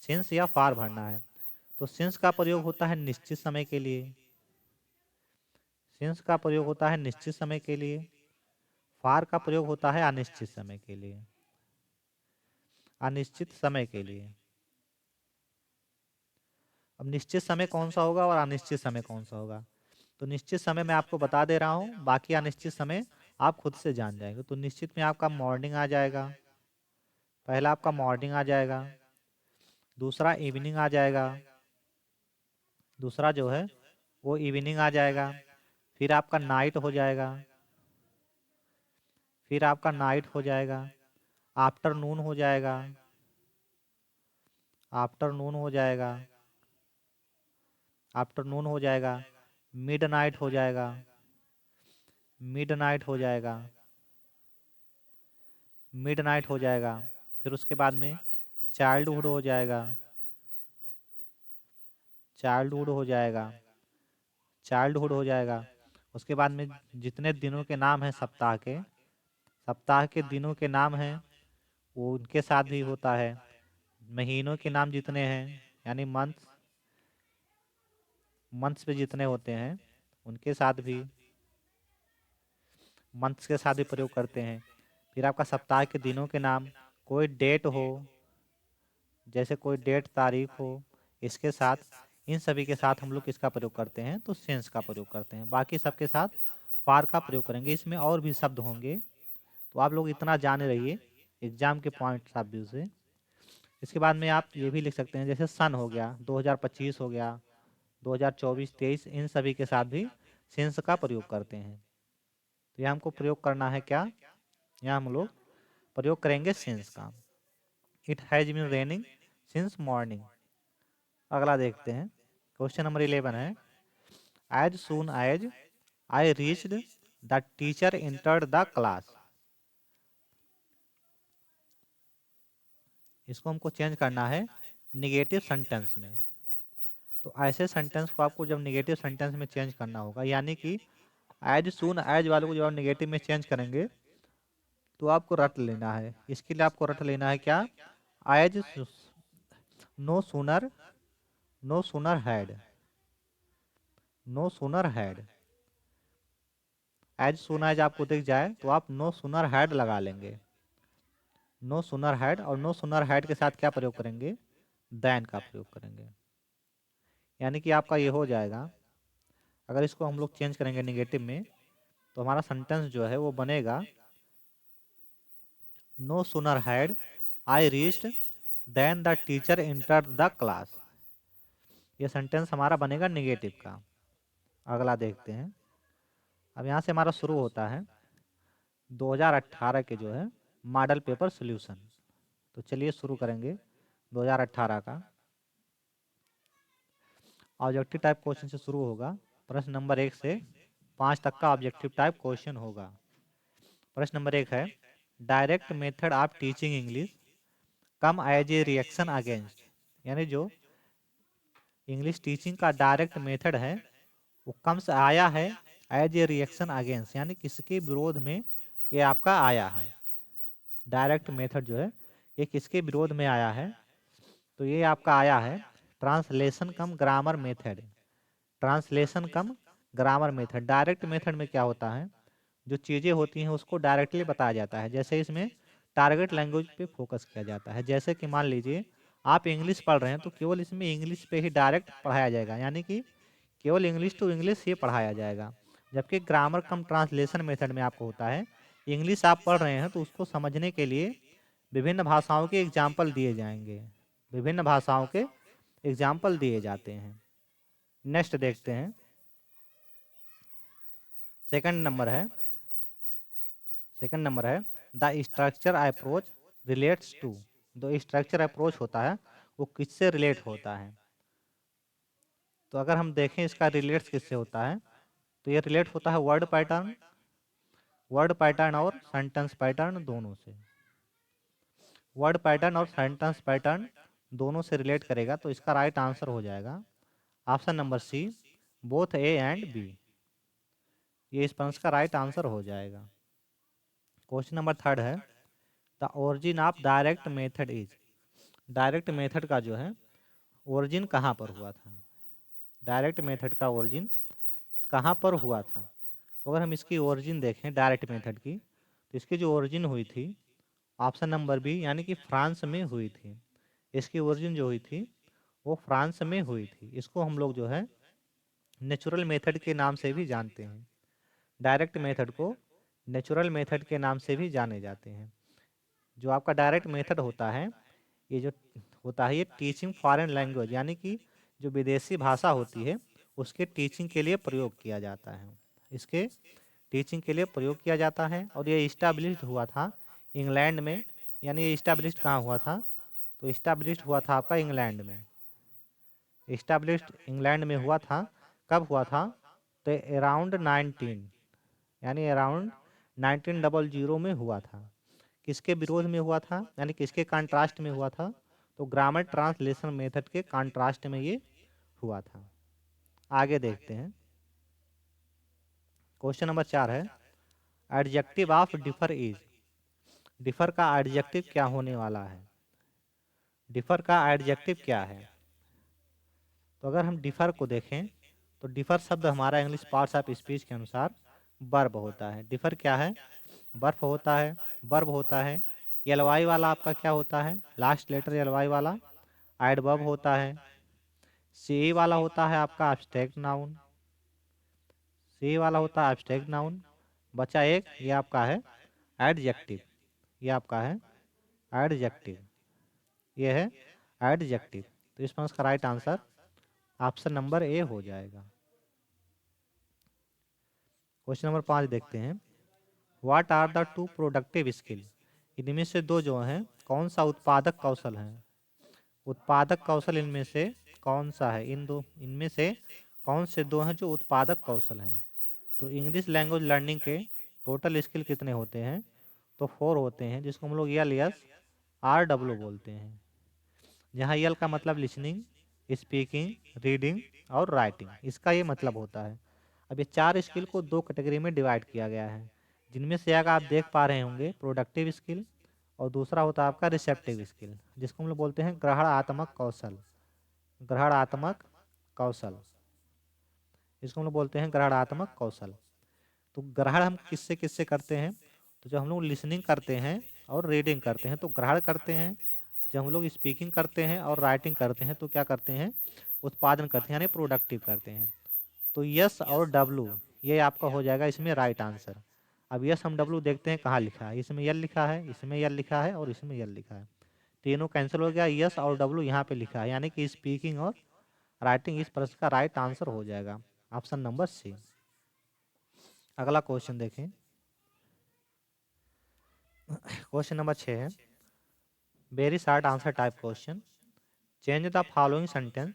सिंस या फार भरना है। तो सिंस का प्रयोग होता है निश्चित समय के लिए, सिंस का प्रयोग होता है निश्चित समय के लिए, फार का प्रयोग होता है अनिश्चित समय के लिए, अनिश्चित समय के लिए। अब निश्चित समय कौन सा होगा और अनिश्चित समय कौन सा होगा, तो निश्चित समय मैं आपको बता दे रहा हूँ, बाकी अनिश्चित समय आप खुद से जान जाएंगे। तो निश्चित में आपका मॉर्निंग आ जाएगा, पहला आपका मॉर्निंग आ जाएगा, दूसरा इवनिंग आ जाएगा, दूसरा जो है वो इवनिंग आ जाएगा, फिर आपका नाइट हो जाएगा, फिर आपका नाइट हो जाएगा, आफ्टरनून हो जाएगा, आफ्टरनून हो जाएगा, आफ्टरनून हो जाएगा, मिडनाइट हो जाएगा, मिडनाइट हो जाएगा, मिडनाइट हो जाएगा। फिर उसके बाद में चाइल्डहुड हो जाएगा, चाइल्डहुड हो जाएगा, चाइल्डहुड हो जाएगा। उसके बाद में जितने दिनों के नाम हैं सप्ताह के, सप्ताह के दिनों के नाम हैं वो उनके साथ भी होता है। महीनों के नाम जितने हैं यानी मंथ, मंथ्स पे जितने होते हैं उनके साथ भी, मंथ्स के साथ भी प्रयोग करते हैं। फिर आपका सप्ताह के दिनों के नाम, कोई डेट हो, जैसे कोई डेट तारीख हो, इसके साथ, इन सभी के साथ हम लोग किसका प्रयोग करते हैं तो सेंस का प्रयोग करते हैं। बाकी सबके साथ फार का प्रयोग करेंगे। इसमें और भी शब्द होंगे तो आप लोग इतना जाने रहिए एग्जाम के पॉइंट्स ऑफ व्यू से। इसके बाद में आप ये भी लिख सकते हैं जैसे सन हो गया, 2025 हो गया, 2024-23, इन सभी के साथ भी सेंस का प्रयोग करते हैं। तो यह हमको प्रयोग करना है क्या, यहाँ हम लोग प्रयोग करेंगे सेंस का। It has been raining since morning. अगला देखते हैं, क्वेश्चन नंबर 11 है, as soon as I reached the teacher entered the class. इसको हमको चेंज करना है निगेटिव सेंटेंस में। तो ऐसे सेंटेंस को आपको जब निगेटिव सेंटेंस में चेंज करना होगा, यानी कि एज सून एज वाले को जब आप निगेटिव में चेंज करेंगे तो आपको रट लेना है। इसके लिए आपको रट लेना है क्या, as no sooner, no sooner had, no sooner had. As soon as आपको दिख जाए तो आप नो सूनर हैड लगा लेंगे। नो सूनर हैड, और नो सूनर हैड के साथ क्या प्रयोग करेंगे, देन का प्रयोग करेंगे। यानी कि आपका ये हो जाएगा, अगर इसको हम लोग चेंज करेंगे निगेटिव में तो हमारा सेंटेंस जो है वो बनेगा, no sooner had I reached then the teacher entered the class. ये सेंटेंस हमारा बनेगा निगेटिव का। अगला देखते हैं, अब यहाँ से हमारा शुरू होता है 2018 के जो है मॉडल पेपर सॉल्यूशन। तो चलिए शुरू करेंगे 2018 का। ऑब्जेक्टिव टाइप क्वेश्चन से शुरू होगा। प्रश्न नंबर 1 से 5 तक का ऑब्जेक्टिव टाइप क्वेश्चन होगा। प्रश्न नंबर 1 है, direct method of teaching English come as a reaction against. यानी जो इंग्लिश टीचिंग का डायरेक्ट मेथड है वो कम से आया है एज ए रिएक्शन अगेंस्ट, यानी किसके विरोध में ये आपका आया है। डायरेक्ट मेथड जो है ये किसके विरोध में आया है, तो ये आपका आया है translation cum grammar method. Translation cum grammar method. Direct method में क्या होता है, जो चीज़ें होती हैं उसको डायरेक्टली बताया जाता है। जैसे इसमें टारगेट लैंग्वेज पे फोकस किया जाता है। जैसे कि मान लीजिए आप इंग्लिश पढ़ रहे हैं तो केवल इसमें इंग्लिश पे ही डायरेक्ट पढ़ाया जाएगा, यानी कि केवल इंग्लिश टू इंग्लिश ही पढ़ाया जाएगा। जबकि ग्रामर कम ट्रांसलेशन मेथड में आपको होता है, इंग्लिश आप पढ़ रहे हैं तो उसको समझने के लिए विभिन्न भाषाओं के एग्जाम्पल दिए जाएंगे, विभिन्न भाषाओं के एग्जाम्पल दिए जाते हैं। नेक्स्ट देखते हैं, सेकंड नंबर है, सेकंड नंबर है the structure approach relates to. जो स्ट्रक्चर अप्रोच होता है वो किससे रिलेट होता है। तो अगर हम देखें इसका रिलेट्स किससे होता है, तो ये रिलेट होता है वर्ड पैटर्न, वर्ड पैटर्न और सेंटेंस पैटर्न दोनों से। वर्ड पैटर्न और सेंटेंस पैटर्न दोनों से रिलेट करेगा। तो इसका राइट आंसर हो जाएगा option number C, both A and B. ये इस प्रश्न का राइट आंसर हो जाएगा। क्वेश्चन नंबर 3 है, the origin of direct method is. Direct method का जो है ओरिजिन कहाँ पर हुआ था, डायरेक्ट मेथड का ओरिजिन कहाँ पर हुआ था। तो अगर हम इसकी ओरिजिन देखें डायरेक्ट मेथड की, तो इसकी जो ओरिजिन हुई थी ऑप्शन नंबर बी, यानी कि फ्रांस में हुई थी। इसकी ओरिजिन जो हुई थी वो फ्रांस में हुई थी। इसको हम लोग जो है नेचुरल मेथड के नाम से भी जानते हैं। डायरेक्ट मेथड को नेचुरल मेथड के नाम से भी जाने जाते हैं। जो आपका डायरेक्ट मेथड होता है, ये जो होता है ये टीचिंग फॉरेन लैंग्वेज, यानी कि जो विदेशी भाषा होती है उसके टीचिंग के लिए प्रयोग किया जाता है। इसके टीचिंग के लिए प्रयोग किया जाता है। और ये इस्टेब्लिश्ड हुआ था इंग्लैंड में। यानी ये इस्टेब्लिश्ड कहाँ हुआ था, तो इस्टेब्लिश्ड हुआ था आपका इंग्लैंड में। इस्टेब्लिश्ड इंग्लैंड में हुआ था। कब हुआ था? तो अराउंड 19 यानी अराउंड 1900 में हुआ था। किसके विरोध में हुआ था, यानी किसके कॉन्ट्रास्ट में हुआ था? तो ग्रामर ट्रांसलेशन मेथड के कॉन्ट्रास्ट में ये हुआ था। आगे देखते हैं। क्वेश्चन नंबर 4 है, adjective of differ is. Differ का एडजेक्टिव क्या होने वाला है? डिफर का एडजेक्टिव क्या है? तो अगर हम डिफर को देखें तो डिफर शब्द हमारा इंग्लिश पार्ट्स ऑफ स्पीच के अनुसार वर्ब होता है। डिफर क्या है? वर्ब होता है। वर्ब होता है। एलवाई वाला आपका क्या होता है? लास्ट लेटर एलवाई वाला एडवर्ब होता है। सी वाला होता है आपका एब्स्ट्रैक्ट नाउन। सी वाला होता है एब्स्ट्रैक्ट नाउन। बचा एक, ये आपका है एडजेक्टिव। ये आपका है एडजेक्टिव। ये है एडजेक्टिव। तो इसमें इसका right answer option number A हो जाएगा। क्वेश्चन नंबर 5 देखते हैं। What are the two productive skill? इनमें से दो जो हैं कौन सा उत्पादक कौशल है? उत्पादक कौशल इनमें से कौन सा है? इनमें से कौन से दो हैं जो उत्पादक कौशल हैं? तो इंग्लिश लैंग्वेज लर्निंग के टोटल स्किल कितने होते हैं? तो 4 होते हैं, जिसको हम लोग यल एस आर डब्ल्यू बोलते हैं। जहाँ यल का मतलब लिसनिंग, स्पीकिंग, रीडिंग और राइटिंग, इसका ये मतलब होता है। अब ये 4 स्किल को 2 कैटेगरी में डिवाइड किया गया है, जिनमें से एक आप देख पा रहे होंगे प्रोडक्टिव स्किल, और दूसरा होता है आपका रिसेप्टिव स्किल, जिसको हम लोग बोलते हैं ग्रहणात्मक कौशल। ग्रहणात्मक कौशल, इसको हम लोग बोलते हैं ग्रहणात्मक कौशल। तो ग्रहण हम किससे किससे करते हैं? तो जब हम लोग लिसनिंग करते हैं और रीडिंग करते हैं तो ग्रहण करते हैं। जब हम लोग स्पीकिंग करते हैं और राइटिंग करते हैं तो क्या करते हैं? उत्पादन करते हैं, यानी प्रोडक्टिव करते हैं। तो यस और डब्लू ये आपका हो जाएगा इसमें राइट आंसर। अब यस हम डब्लू देखते हैं कहाँ लिखा है। इसमें यल लिखा है, इसमें यल लिखा है और इसमें यल लिखा है। तीनों कैंसिल हो गया, यस और डब्लू यहाँ पे लिखा है, यानी कि स्पीकिंग और राइटिंग इस प्रश्न का राइट आंसर हो जाएगा ऑप्शन नंबर सी। अगला क्वेश्चन देखें। क्वेश्चन नंबर 6 है, very short answer type question. Change the following sentence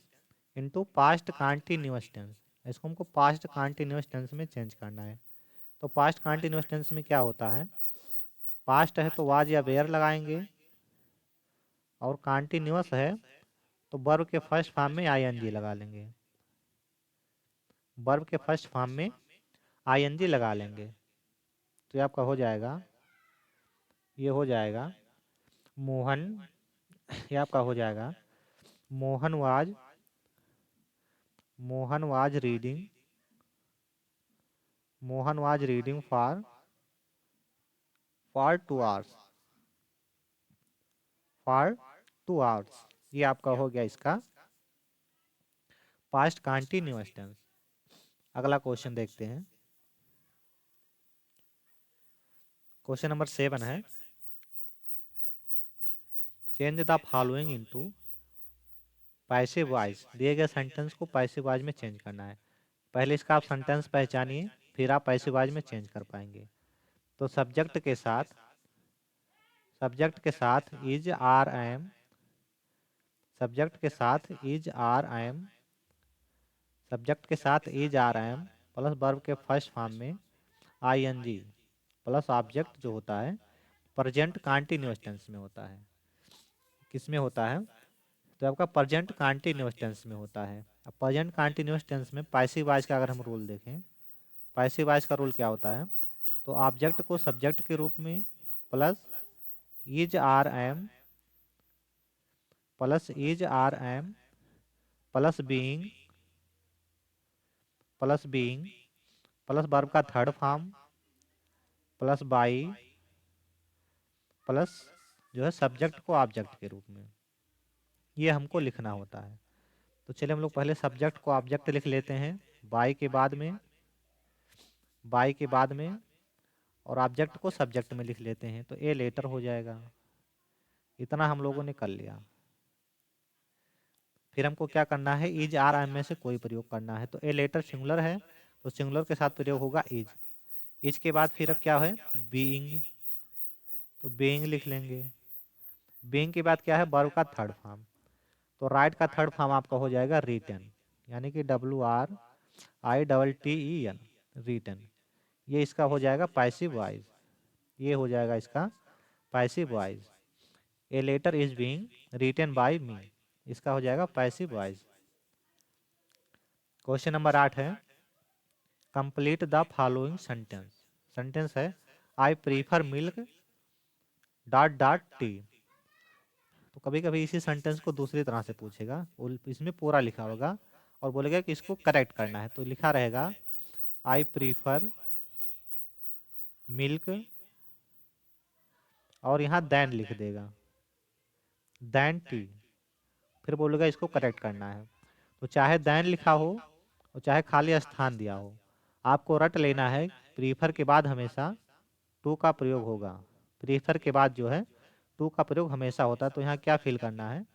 into past continuous tense. इसको हमको पास्ट कंटिन्यूअस टेंस में चेंज करना है। तो पास्ट कंटिन्यूअस टेंस में क्या होता है? पास्ट है तो वाज या वेयर लगाएंगे, और कंटिन्यूअस है तो वर्ब के फर्स्ट फॉर्म में आईएनजी लगा लेंगे। वर्ब के फर्स्ट फॉर्म में आईएनजी लगा लेंगे। तो ये आपका हो जाएगा, ये हो जाएगा मोहन। ये आपका हो जाएगा Mohan was, Mohan was reading, Mohan was reading for 2 hours, for 2 hours. ये आपका हो गया इसका पास्ट कंटिन्यूअस टेंस। अगला क्वेश्चन देखते हैं। क्वेश्चन नंबर 7 है, change the following into passive voice. दिए गए सेंटेंस को पैसिव वॉइस में चेंज करना है। पहले इसका आप सेंटेंस पहचानिए, फिर आप पैसिव वॉइस में चेंज कर पाएंगे। तो सब्जेक्ट के साथ इज आर एम, सब्जेक्ट के साथ इज आर एम, सब्जेक्ट के साथ is are am plus verb के फर्स्ट फॉर्म में आईएनजी प्लस ऑब्जेक्ट जो होता है प्रेजेंट कंटिन्यूअस टेंस में होता है। किस में होता है? तो आपका प्रेजेंट कंटिन्यूअस टेंस में होता है। अब प्रेजेंट कंटिन्यूअस टेंस में पैसिव वॉइस का अगर हम रूल देखें, पैसिव वॉइस का रूल क्या होता है? तो ऑब्जेक्ट को सब्जेक्ट के रूप में plus is are am plus is are am plus being plus verb का third form plus by plus जो है सब्जेक्ट को ऑब्जेक्ट के रूप में, ये हमको लिखना होता है। तो चलिए हम लोग पहले सब्जेक्ट को ऑब्जेक्ट लिख लेते हैं, बाई के बाद में, बाई के बाद में, और ऑब्जेक्ट को सब्जेक्ट में लिख लेते हैं, तो ए लेटर हो जाएगा। इतना हम लोगों ने कर लिया। फिर हमको क्या करना है? इज आर एम में से कोई प्रयोग करना है। तो ए लेटर सिंगुलर है तो सिंगुलर के साथ प्रयोग होगा इज। इज के बाद फिर अब क्या है? बीइंग, तो बीइंग लिख लेंगे। बीइंग के बाद क्या है? वर्ब का थर्ड फॉर्म। तो राइट का थर्ड फॉर्म आपका हो जाएगा रिटन, यानी कि WRITTEN, रिटन। ये इसका हो जाएगा पैसिव वॉइस, ये हो जाएगा इसका passive voice. A letter is being written by me, इसका हो जाएगा पैसिव वॉइस। क्वेश्चन नंबर 8 है complete the following sentence. Sentence है I prefer milk dot dot tea. तो कभी कभी इसी सेंटेंस को दूसरी तरह से पूछेगा, इसमें पूरा लिखा होगा और बोलेगा कि इसको करेक्ट करना है। तो लिखा रहेगा आई प्रीफर मिल्क और यहाँ देन लिख देगा, देन टी, फिर बोलेगा इसको करेक्ट करना है। तो चाहे देन लिखा हो और चाहे खाली स्थान दिया हो, आपको रट लेना है प्रीफर के बाद हमेशा टू का प्रयोग होगा। प्रीफर के बाद जो है टू का प्रयोग हमेशा होता है। तो यहाँ क्या फिल करना है,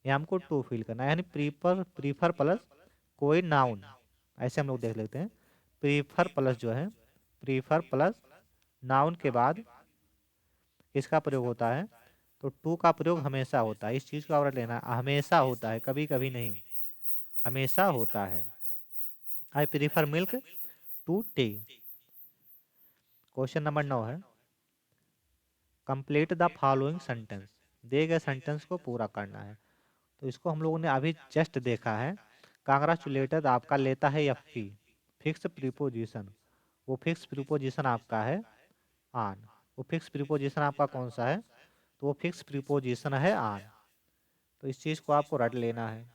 यहाँ हमको टू फिल करना है, यानी प्रीफर प्लस कोई नाउन, ऐसे हम लोग देख लेते हैं। प्रीफर प्लस जो है प्रीफर प्लस नाउन के बाद किसका प्रयोग होता है, तो टू का प्रयोग हमेशा होता है। इस चीज को और लेना, हमेशा होता है, कभी कभी नहीं, हमेशा होता है। I prefer milk to tea. Question number 9 है कंप्लीट द फॉलोइंग सेंटेंस। दिए गए सेंटेंस को पूरा करना है। तो इसको हम लोगों ने अभी जस्ट देखा है। कांग्रेचुलेटेड आपका लेता है एफपी, फिक्स प्रीपोजिशन। वो फिक्स प्रीपोजिशन आपका है ऑन। वो फिक्स प्रीपोजिशन आपका कौन सा है, तो वो फिक्स प्रीपोजिशन है ऑन। तो इस चीज को आपको रट लेना है।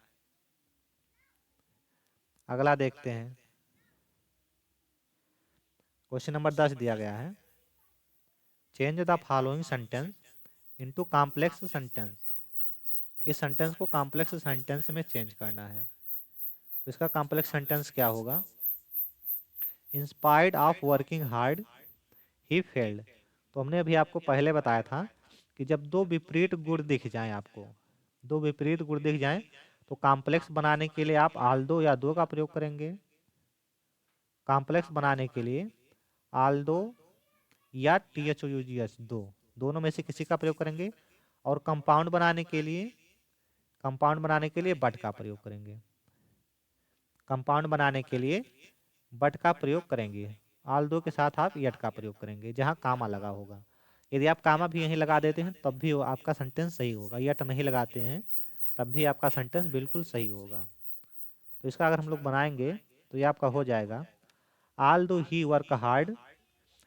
अगला देखते हैं, क्वेश्चन नंबर 10 दिया गया है change the following sentence into complex sentence. इस सेंटेंस को कॉम्प्लेक्स सेंटेंस में चेंज करना है। तो इसका कॉम्प्लेक्स सेंटेंस क्या होगा, inspired of working hard he failed. तो हमने अभी आपको पहले बताया था कि जब दो विपरीत गुण दिख जाएं, आपको दो विपरीत गुण दिख जाएं, तो कॉम्प्लेक्स बनाने के लिए आप आल्दो या दो का प्रयोग करेंगे। कॉम्प्लेक्स बनाने के लिए आल्दो या THOUGH दो, दोनों में से किसी का प्रयोग करेंगे। और कंपाउंड बनाने के लिए बट का प्रयोग करेंगे। कंपाउंड बनाने के लिए बट का प्रयोग करेंगे। आल दो के साथ आप यट का प्रयोग करेंगे जहां कामा लगा होगा। यदि आप कामा भी यहीं लगा देते हैं तब भी आपका सेंटेंस सही होगा। यट नहीं लगाते हैं तब भी आपका सेंटेंस बिल्कुल सही होगा। तो इसका अगर हम लोग बनाएंगे तो ये आपका हो जाएगा आल दो ही work hard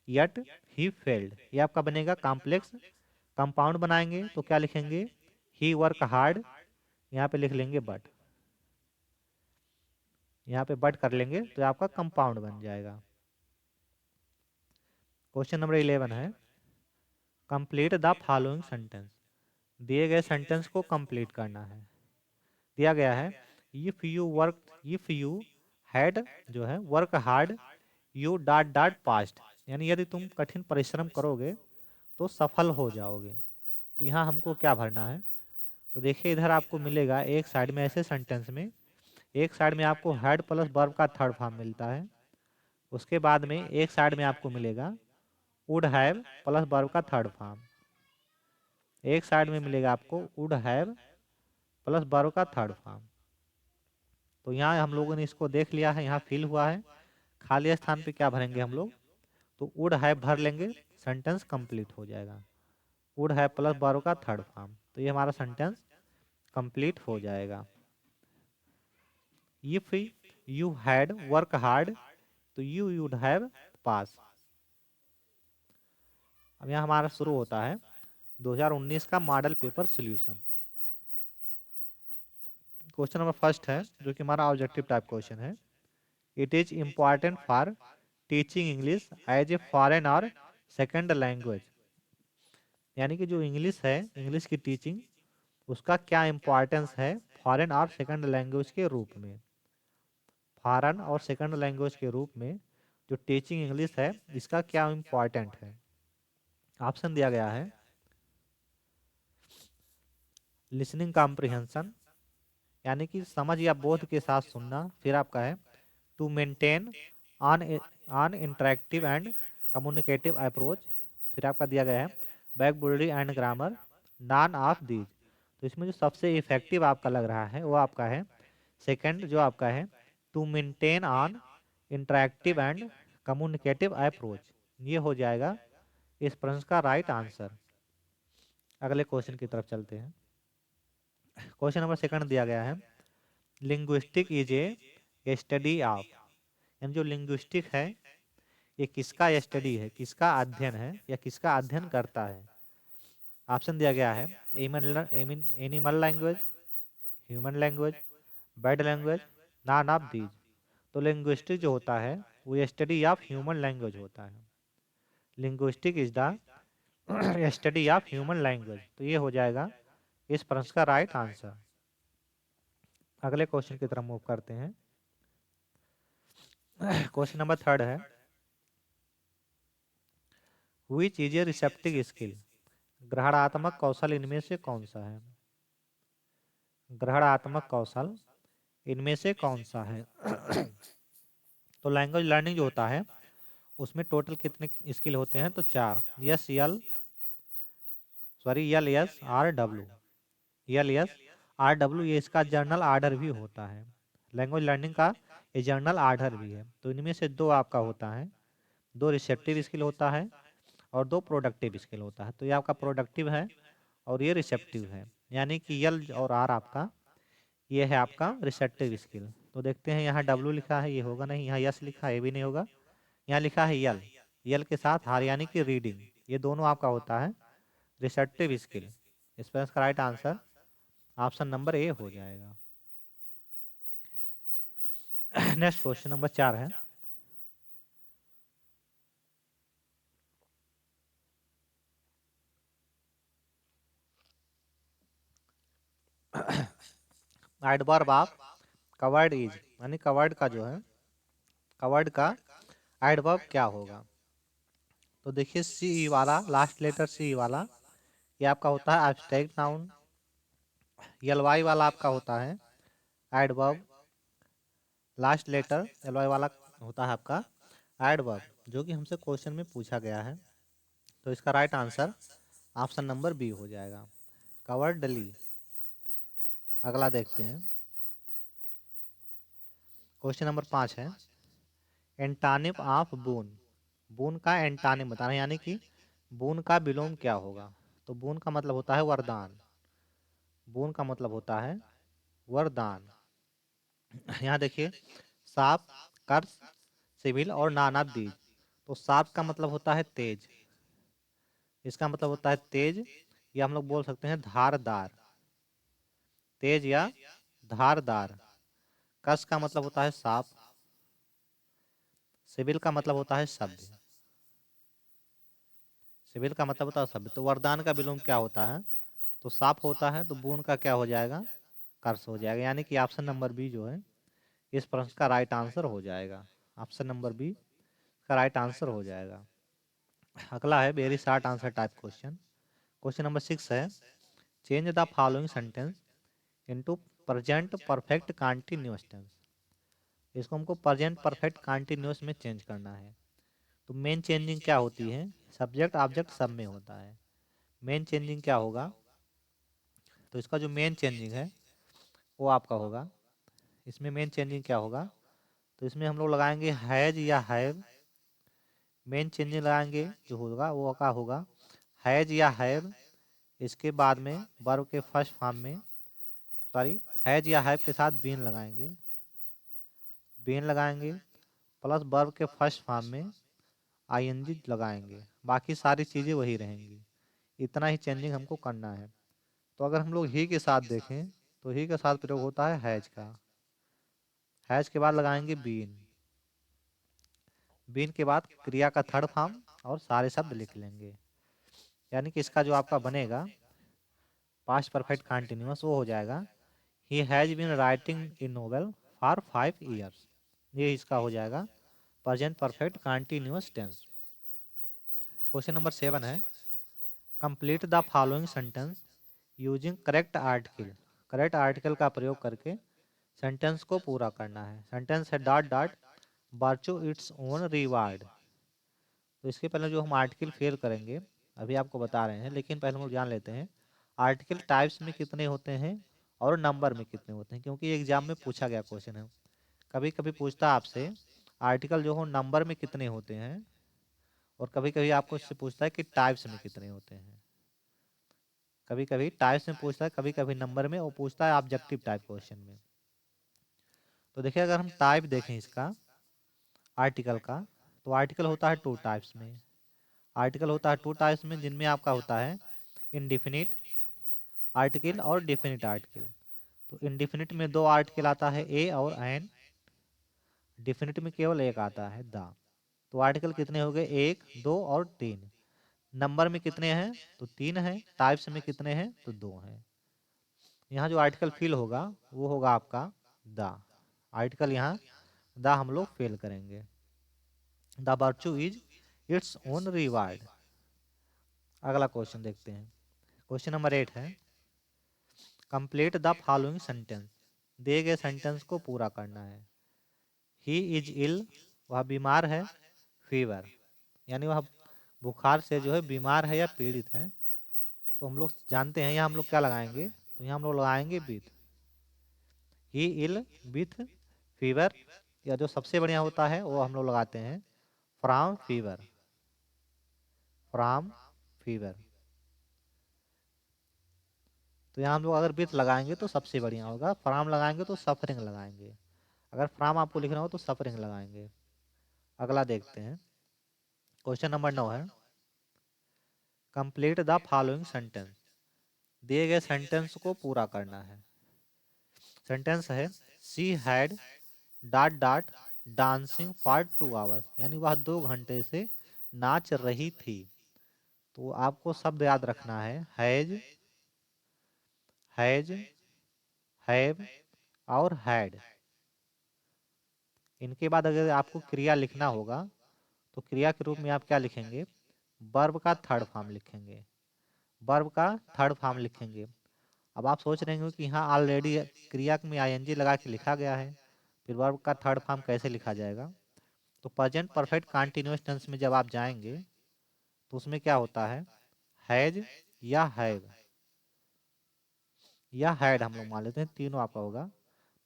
yet he failed. ये आपका बनेगा कॉम्प्लेक्स। कंपाउंड बनाएंगे तो क्या लिखेंगे, ही वर्क हार्ड, यहाँ पे लिख लेंगे बट, यहाँ पे बट कर लेंगे तो आपका कंपाउंड बन जाएगा। क्वेश्चन नंबर 11 है कंप्लीट द फॉलोइंग सेंटेंस। दिए गए सेंटेंस को कंप्लीट करना है। दिया गया है इफ यू हैड जो है work hard you dot dot past, यानी यदि तुम कठिन परिश्रम करोगे तो सफल हो जाओगे। तो यहाँ हमको क्या भरना है, तो देखिए इधर आपको मिलेगा एक साइड में ऐसे सेंटेंस में, एक साइड में आपको हैड प्लस वर्ब का थर्ड फॉर्म मिलता है। उसके बाद में एक साइड में आपको मिलेगा वुड हैव प्लस वर्ब का थर्ड फॉर्म। एक साइड में मिलेगा आपको वुड हैव प्लस वर्ब का थर्ड फॉर्म। तो यहाँ हम लोगों ने इसको देख लिया है, यहाँ फिल हुआ है। खाली स्थान पे क्या भरेंगे हम लोग, तो वुड हैव भर लेंगे, सेंटेंस कंप्लीट हो जाएगा। वुड हैव प्लस वर्ब का थर्ड फॉर्म, तो ये हमारा सेंटेंस कंप्लीट हो जाएगा। If you had work hard तो यू वुड हैव पास। अब यहाँ हमारा शुरू होता है 2019 का model paper solution. Question number first है जो कि हमारा ऑब्जेक्टिव टाइप क्वेश्चन है। It is important for teaching English as a foreign और सेकेंड लैंग्वेज, यानी कि जो इंग्लिश है, इंग्लिश की टीचिंग, उसका क्या इम्पोर्टेंस है फॉरेन और सेकेंड लैंग्वेज के रूप में। फॉरेन और सेकेंड लैंग्वेज के रूप में जो टीचिंग इंग्लिश है इसका क्या इम्पोर्टेंट है। ऑप्शन दिया गया है लिसनिंग कॉम्प्रिहेंशन, यानी कि समझ या बोध के साथ सुनना। फिर आपका है to maintain on interactive and communicative approach. फिर आपका दिया गया है बैकवर्डी and grammar, none of these. तो इसमें जो सबसे इफेक्टिव आपका लग रहा है वो आपका है सेकंड, जो आपका है to maintain on interactive and communicative approach. ये हो जाएगा इस प्रश्न का राइट आंसर। अगले क्वेश्चन की तरफ चलते हैं। क्वेश्चन नंबर सेकंड दिया गया है linguistic is a study of, यानी जो लिंग्विस्टिक है ये किसका स्टडी है, किसका अध्ययन है या किसका अध्ययन करता है। ऑप्शन दिया गया है animal language, human language, bird language, non of these. तो लिंग्विस्टिक जो होता है वो स्टडी ऑफ ह्यूमन लैंग्वेज होता है। Linguistic is the study of human language. तो ये हो जाएगा इस प्रश्न का राइट आंसर। अगले क्वेश्चन की तरफ मूव करते हैं। क्वेश्चन नंबर थर्ड है which is a receptive skill, ग्रहणात्मक कौशल इनमें से कौन सा है। ग्रहणात्मक कौशल इनमें से कौन सा है। तो लैंग्वेज लर्निंग जो होता है उसमें टोटल कितने स्किल होते हैं, तो 4। एल एस आर डब्ल्यू, ये इसका जर्नल आर्डर भी होता है। लैंग्वेज लर्निंग का ये जर्नल आर्डर भी है। तो इनमें से 2 आपका होता है, 2 रिसेप्टिव स्किल होता है और 2 प्रोडक्टिव स्किल होता है। तो ये आपका प्रोडक्टिव है और ये रिसेप्टिव है, यानी कि यल और आर आपका ये है आपका रिसेप्टिव स्किल। तो देखते हैं यहाँ डब्ल्यू लिखा है, ये होगा नहीं। यहाँ यस लिखा है, ये भी नहीं होगा। यहाँ लिखा है यल, यल के साथ हार यानी कि रीडिंग, ये दोनों आपका होता है रिसेप्टिव स्किल। इस पर इसका right answer option number A हो जाएगा। नेक्स्ट क्वेश्चन नंबर 4 है एडवर्ब ऑफ कवर्ड इज, यानी कवर्ड का जो है कवर्ड का एडवर्ब क्या होगा। तो देखिए सी वाला, लास्ट लेटर सी वाला ये आपका होता है एब्स्ट्रैक्ट नाउन। एल वाई वाला आपका होता है adverb, last letter L Y वाला होता है आपका एडवर्ब, जो कि हमसे क्वेश्चन में पूछा गया है। तो इसका right answer option number B हो जाएगा, कवर्डली। अगला देखते हैं। क्वेश्चन नंबर 5 है एंटानिम ऑफ बून, बून का एंटानिम बताना है, यानी कि बून का विलोम क्या होगा। तो बून का मतलब होता है वरदान, बून का मतलब होता है वरदान। यहाँ देखिए साप, कर्स, सिविल और नाना दीज। तो साप का मतलब होता है तेज, इसका मतलब होता है तेज, या हम लोग बोल सकते हैं धारदार, तेज या धारदार। कस का मतलब होता है सांप, सिविल का मतलब होता है सभ्य, सिविल का मतलब होता है सभ्य। तो वरदान का विलोम क्या होता है, तो सांप होता है। तो बून का क्या हो जाएगा, कर्स हो जाएगा, यानी कि ऑप्शन नंबर बी जो है इस प्रश्न का राइट आंसर हो जाएगा। ऑप्शन नंबर बी का राइट आंसर हो जाएगा। अगला है very short answer type question. Question number 6 है change the following sentence into present perfect continuous tense. इसको हमको प्रेजेंट परफेक्ट कंटीन्यूअस में चेंज करना है। तो मेन चेंजिंग क्या होती है, सब्जेक्ट ऑब्जेक्ट सब में होता है। मेन चेंजिंग क्या होगा, तो इसका जो मेन चेंजिंग है वो आपका होगा, इसमें मेन चेंजिंग क्या होगा, तो इसमें हम लोग लगाएंगे हैज या हैव। मेन चेंजिंग लगाएंगे जो होगा वो क्या होगा, हैज या हैव। इसके बाद में वर्ब के फर्स्ट फॉर्म में, सॉरी हैज या हैव के साथ बीन लगाएंगे, बीन लगाएंगे प्लस वर्ब के फर्स्ट फॉर्म में आईएनजी लगाएंगे। बाकी सारी चीज़ें वही रहेंगी। इतना ही चेंजिंग हमको करना है। तो अगर हम लोग ही के साथ देखें तो ही के साथ प्रयोग होता है हैज का, हैज के बाद लगाएंगे बीन, बीन के बाद क्रिया का थर्ड फॉर्म और सारे शब्द लिख लेंगे। यानी कि इसका जो आपका बनेगा पास्ट परफेक्ट कंटिन्यूअस वो हो जाएगा he has been writing a novel for 5 years. ये इसका हो जाएगा present perfect continuous tense. Question number 7 है complete the following sentence using correct article. Correct article का प्रयोग करके सेंटेंस को पूरा करना है। सेंटेंस है डॉट डॉट बर्चू इट्स ओन रिवार्ड। तो इसके पहले जो हम आर्टिकल फेल करेंगे अभी आपको बता रहे हैं, लेकिन पहले हम लोग जान लेते हैं आर्टिकल टाइप्स में कितने होते हैं और नंबर में कितने होते हैं, क्योंकि एग्जाम में पूछा गया क्वेश्चन है। कभी कभी पूछता है आपसे आर्टिकल जो हो नंबर में कितने होते हैं, और कभी कभी आपको इससे पूछता है कि टाइप्स में कितने होते हैं। कभी कभी टाइप्स में पूछता है, कभी कभी नंबर में, और पूछता है ऑब्जेक्टिव टाइप क्वेश्चन में। तो देखिए अगर हम टाइप देखें इसका आर्टिकल का, तो आर्टिकल होता है टू टाइप्स में। आर्टिकल होता है टू टाइप्स में, जिनमें आपका होता है इनडिफिनिट आर्टिकल और डिफिनिट आर्टिकल। तो इनडिफिनिट में दो आर्टिकल आता है ए और एन, डिफिनिट में केवल एक आता है द। तो आर्टिकल कितने हो गए, एक, दो और तीन। नंबर में कितने हैं, तो तीन हैं। टाइप्स में कितने हैं, तो दो हैं। यहाँ जो आर्टिकल फिल होगा वो होगा आपका द। आर्टिकल यहाँ द हम लोग फेल करेंगे। The virtue is it's own reward. अगला क्वेश्चन देखते हैं। क्वेश्चन नंबर 8 है, कंप्लीट द फॉलोइंग सेंटेंस। दिए गए सेंटेंस को पूरा करना है। ही इज इल, वह बीमार है। फीवर, यानी वह बुखार से जो है बीमार है या पीड़ित है। तो हम लोग जानते हैं यहाँ हम लोग क्या लगाएंगे, तो यहाँ हम लोग लगाएंगे with. He ill with fever, या जो सबसे बढ़िया होता है वो हम लोग लगाते हैं फ्रॉम फीवर। From fever. तो यहाँ हम लोग अगर विथ लगाएंगे तो सबसे बढ़िया होगा, फ्रॉम लगाएंगे तो सफरिंग लगाएंगे। अगर फ्रॉम आपको लिखना हो तो सफरिंग लगाएंगे। अगला देखते हैं। क्वेश्चन नंबर 9 है, कंप्लीट द फॉलोइंग सेंटेंस। दिए गए सेंटेंस को पूरा करना है। सेंटेंस है, she had dot dot dancing for 2 hours, यानी वह 2 घंटे से नाच रही थी। तो आपको शब्द याद रखना है, हैज, हैव और हैड। इनके बाद अगर आपको क्रिया लिखना होगा तो क्रिया के रूप में आप क्या लिखेंगे, वर्ब का थर्ड फॉर्म लिखेंगे। वर्ब का थर्ड फॉर्म लिखेंगे। अब आप सोच रहे होंगे कि यहाँ ऑलरेडी क्रिया में आईएनजी लगा के लिखा गया है, फिर वर्ब का थर्ड फॉर्म कैसे लिखा जाएगा। तो प्रेजेंट परफेक्ट कंटीन्यूअस टेंस में जब आप जाएंगे तो उसमें क्या होता है, हैज या हैव या हैड हम लोग मान लेते हैं, तीनों आपका होगा।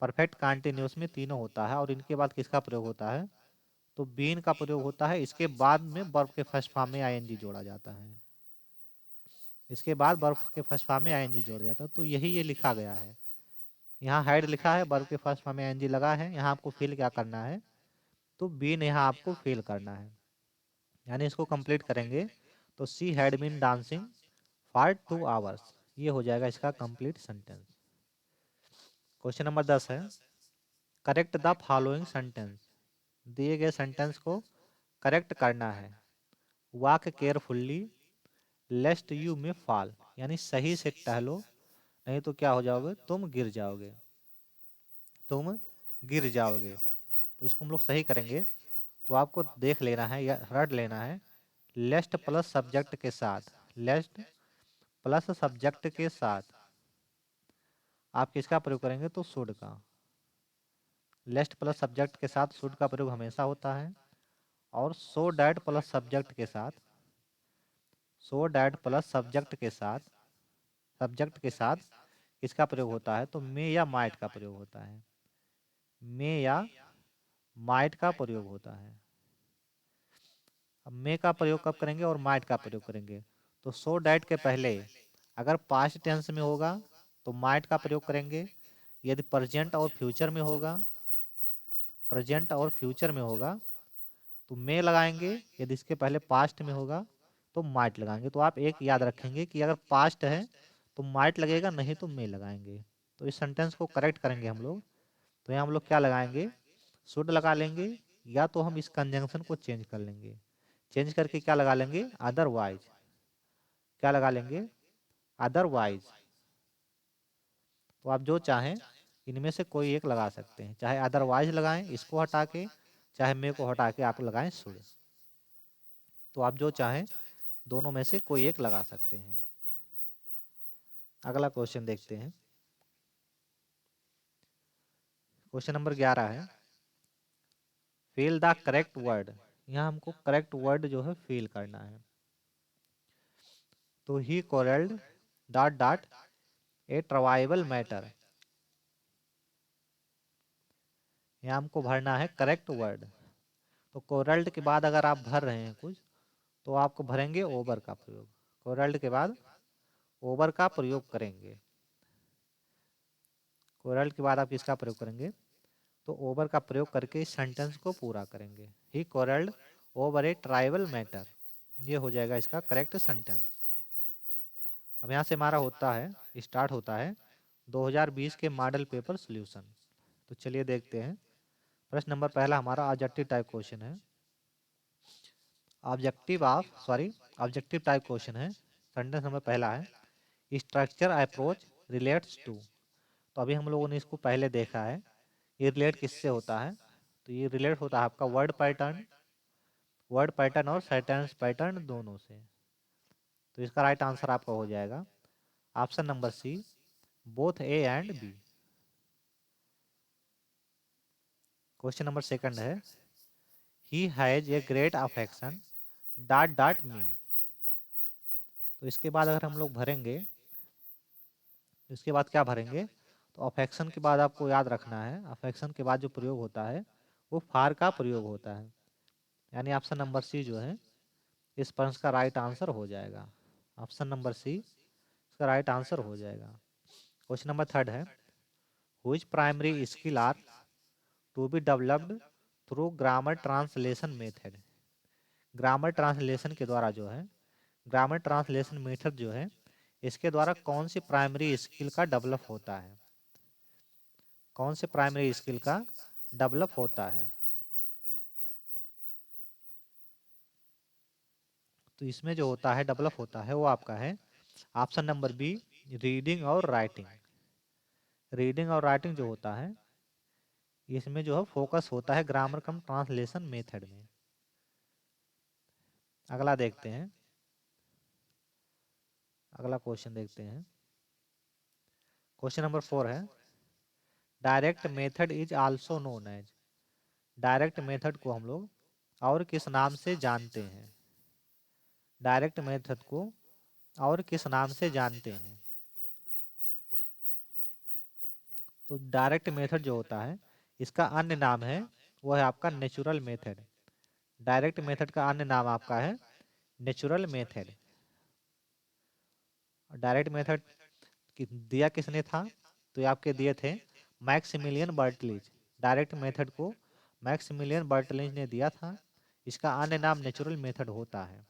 परफेक्ट कंटीन्यूअस में तीनों होता है, और इनके बाद किसका प्रयोग होता है, तो बीन का प्रयोग होता है। इसके बाद में वर्ब के फर्स्ट फॉर्म में आईएनजी जोड़ा जाता है। इसके बाद वर्ब के फर्स्ट फॉर्म में आईएनजी जोड़ा जाता है। तो यही ये लिखा गया है। यहाँ हैड लिखा है, वर्ब के फर्स्ट फॉर्म में आईएनजी लगा है। यहाँ आपको फिल क्या करना है, तो बीन यहाँ आपको फिल करना है। यानी इसको कंप्लीट करेंगे तो she had been dancing for 2 hours, ये हो जाएगा इसका कंप्लीट सेंटेंस। क्वेश्चन नंबर 10 है, करेक्ट द फॉलोइंग सेंटेंस। दिए गए सेंटेंस को करेक्ट करना है। वॉक केयरफुल्ली लेस्ट यू में फॉल, यानी सही से टहलो, नहीं तो क्या हो जाओगे, तुम गिर जाओगे। तुम गिर जाओगे। तो इसको हम लोग सही करेंगे। तो आपको देख लेना है या रट लेना है, लेस्ट प्लस सब्जेक्ट के साथ, लेस्ट प्लस सब्जेक्ट के साथ आप किसका प्रयोग करेंगे, तो शुड का। लेस्ट प्लस सब्जेक्ट के साथ शुड का प्रयोग हमेशा होता है। और सो डैट प्लस सब्जेक्ट के साथ, सो डैट प्लस सब्जेक्ट के साथ किसका प्रयोग होता है, तो मे या माइट का प्रयोग होता है। मे या माइट का प्रयोग होता है। अब मे का प्रयोग कब करेंगे और माइट का प्रयोग करेंगे, तो सो डैट के पहले अगर पास्ट टेंस में होगा तो माइट का प्रयोग करेंगे। यदि प्रेजेंट और फ्यूचर में होगा, प्रेजेंट और फ्यूचर में होगा तो मे लगाएंगे। यदि इसके पहले पास्ट में होगा तो माइट लगाएंगे। तो आप एक याद रखेंगे कि अगर पास्ट है तो माइट लगेगा, नहीं तो मे लगाएंगे। तो इस सेंटेंस को करेक्ट करेंगे हम लोग। तो यहाँ हम लोग क्या लगाएंगे, शुड लगा लेंगे, या तो हम इस कंजंक्शन को चेंज कर लेंगे। चेंज करके क्या लगा लेंगे, अदरवाइज। क्या लगा लेंगे, अदरवाइज। तो आप जो चाहें इनमें से कोई एक लगा सकते हैं, चाहे अदरवाइज लगाएं इसको हटा के, चाहे मे को हटा के आप लगाएं शुड। तो आप जो चाहें दोनों में से कोई एक लगा सकते हैं। अगला क्वेश्चन देखते हैं। क्वेश्चन नंबर 11 है, फिल द करेक्ट वर्ड। यहाँ हमको करेक्ट वर्ड जो है फिल करना है। तो he quarrelled dot dot a tribal matter. यहाँ हमको भरना है करेक्ट वर्ड। तो कोरल्ड के बाद अगर आप भर रहे हैं कुछ तो आपको भरेंगे ओवर का प्रयोग। कोरल्ड के बाद ओवर का प्रयोग करेंगे। कोरल्ड के बाद आप किसका प्रयोग करेंगे? तो ओवर का प्रयोग करके इस सेंटेंस को पूरा करेंगे। ही कोरल्ड ओवर ए ट्राइबल मैटर। ये हो जाएगा इसका करेक्ट सेंटेंस। अब यहाँ से हमारा स्टार्ट होता है 2020 के मॉडल पेपर सॉल्यूशन। तो चलिए देखते हैं। प्रश्न नंबर पहला हमारा ऑब्जेक्टिव टाइप क्वेश्चन है। ऑब्जेक्टिव टाइप क्वेश्चन है। सेंटेंस नंबर पहला है स्ट्रक्चर अप्रोच रिलेट्स टू। तो अभी हम लोगों ने इसको पहले देखा है। ये रिलेट किससे होता है? तो ये रिलेट होता है आपका वर्ड पैटर्न और सेंटेंस पैटर्न दोनों से। तो इसका राइट आंसर आपका हो जाएगा option number C, both A and B. Question number second है he has a great affection dot dot me. तो इसके बाद अगर हम लोग भरेंगे, इसके बाद क्या भरेंगे? तो अफेक्शन के बाद आपको याद रखना है, अफेक्शन के बाद जो प्रयोग होता है वो फार का प्रयोग होता है। यानी ऑप्शन नंबर सी जो है इस प्रश्न का राइट आंसर हो जाएगा। ऑप्शन नंबर सी इसका राइट आंसर हो जाएगा। क्वेश्चन नंबर थर्ड है which primary skill are to be developed through grammar translation method. Grammar translation के द्वारा जो है, ग्रामर ट्रांसलेशन मेथड जो है, इसके द्वारा कौन सी प्राइमरी स्किल का डेवलप होता है? कौन से प्राइमरी स्किल का डेवलप होता है? तो इसमें जो होता है डेवलप होता है वो आपका है ऑप्शन नंबर बी, रीडिंग और राइटिंग। रीडिंग और राइटिंग जो होता है इसमें जो है फोकस होता है ग्रामर कम ट्रांसलेशन मेथड में। अगला देखते हैं, अगला क्वेश्चन देखते हैं। क्वेश्चन नंबर 4 है direct method is also known as. Direct method को हम लोग और किस नाम से जानते हैं? डायरेक्ट मेथड को और किस नाम से जानते हैं? तो डायरेक्ट मेथड जो होता है इसका अन्य नाम है वो है आपका नेचुरल मेथड। डायरेक्ट मेथड का अन्य नाम आपका है नेचुरल मेथड। डायरेक्ट मेथड दिया किसने था? तो ये आपके दिए थे मैक्सिमिलियन बर्टलीज। डायरेक्ट मेथड को मैक्सिमिलियन बर्टलीज ने दिया था। इसका अन्य नाम नेचुरल मेथड होता है।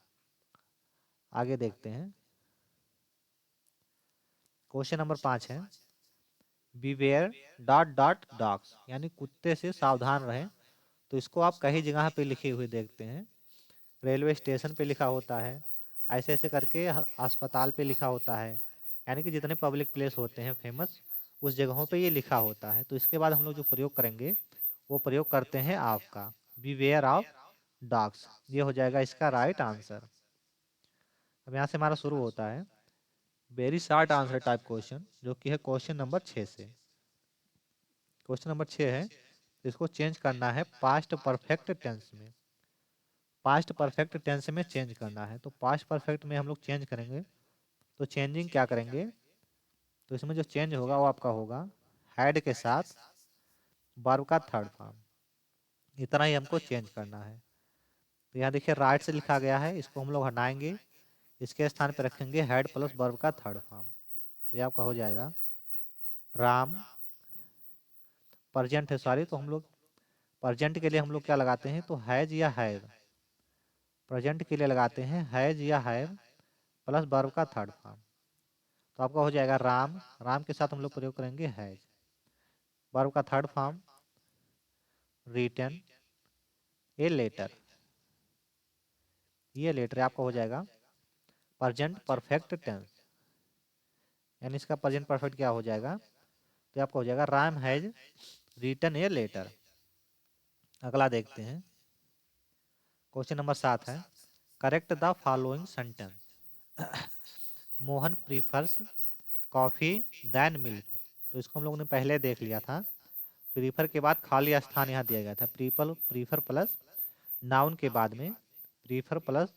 आगे देखते हैं। क्वेश्चन नंबर 5 है बीवेयर डॉट डॉट डॉग्स, यानी कुत्ते से सावधान रहें। तो इसको आप कई जगह पे लिखे हुए देखते हैं। रेलवे स्टेशन पे लिखा होता है, ऐसे ऐसे करके अस्पताल पे लिखा होता है। यानी कि जितने पब्लिक प्लेस होते हैं फेमस उस जगहों पे ये लिखा होता है। तो इसके बाद हम लोग जो प्रयोग करेंगे वो प्रयोग करते हैं आपका बीवेयर ऑफ डॉग्स। ये हो जाएगा इसका राइट आंसर। अब यहाँ से हमारा शुरू होता है very short answer type question, जो कि है क्वेश्चन नंबर 6 से। क्वेश्चन नंबर 6 है इसको चेंज करना है पास्ट परफेक्ट टेंस में। पास्ट परफेक्ट टेंस में चेंज करना है। तो पास्ट परफेक्ट में हम लोग चेंज करेंगे तो चेंजिंग क्या करेंगे? तो इसमें जो चेंज होगा वो आपका होगा हैड के साथ वर्ब का थर्ड फॉर्म। इतना ही हमको चेंज करना है। तो यहाँ देखिए राइट से लिखा गया है, इसको हम लोग हटाएंगे, इसके स्थान पर रखेंगे हैड प्लस वर्ब का थर्ड फॉर्म। तो ये आपका हो जाएगा राम। प्रजेंट है सॉरी, तो हम लोग प्रजेंट के लिए हम लोग क्या लगाते हैं? तो हैज या हैव। प्रेजेंट के लिए लगाते हैं हैज या हैव प्लस वर्ब का थर्ड फॉर्म। तो आपका हो जाएगा राम। राम के साथ हम लोग प्रयोग करेंगे हैज, वर्ब का third form written a letter. ये लेटर आपका हो जाएगा प्रेजेंट परफेक्ट टेंस। यानी इसका प्रेजेंट परफेक्ट क्या हो जाएगा? तो आपका हो जाएगा Ram has written a letter. अगला देखते हैं। क्वेश्चन नंबर 7 है correct the following sentence. Mohan prefers coffee then milk. तो इसको हम लोगों ने पहले देख लिया था। प्रीफर के बाद खाली स्थान यहाँ दिया गया था। प्रीफर प्लस नाउन के बाद में, प्रीफर प्लस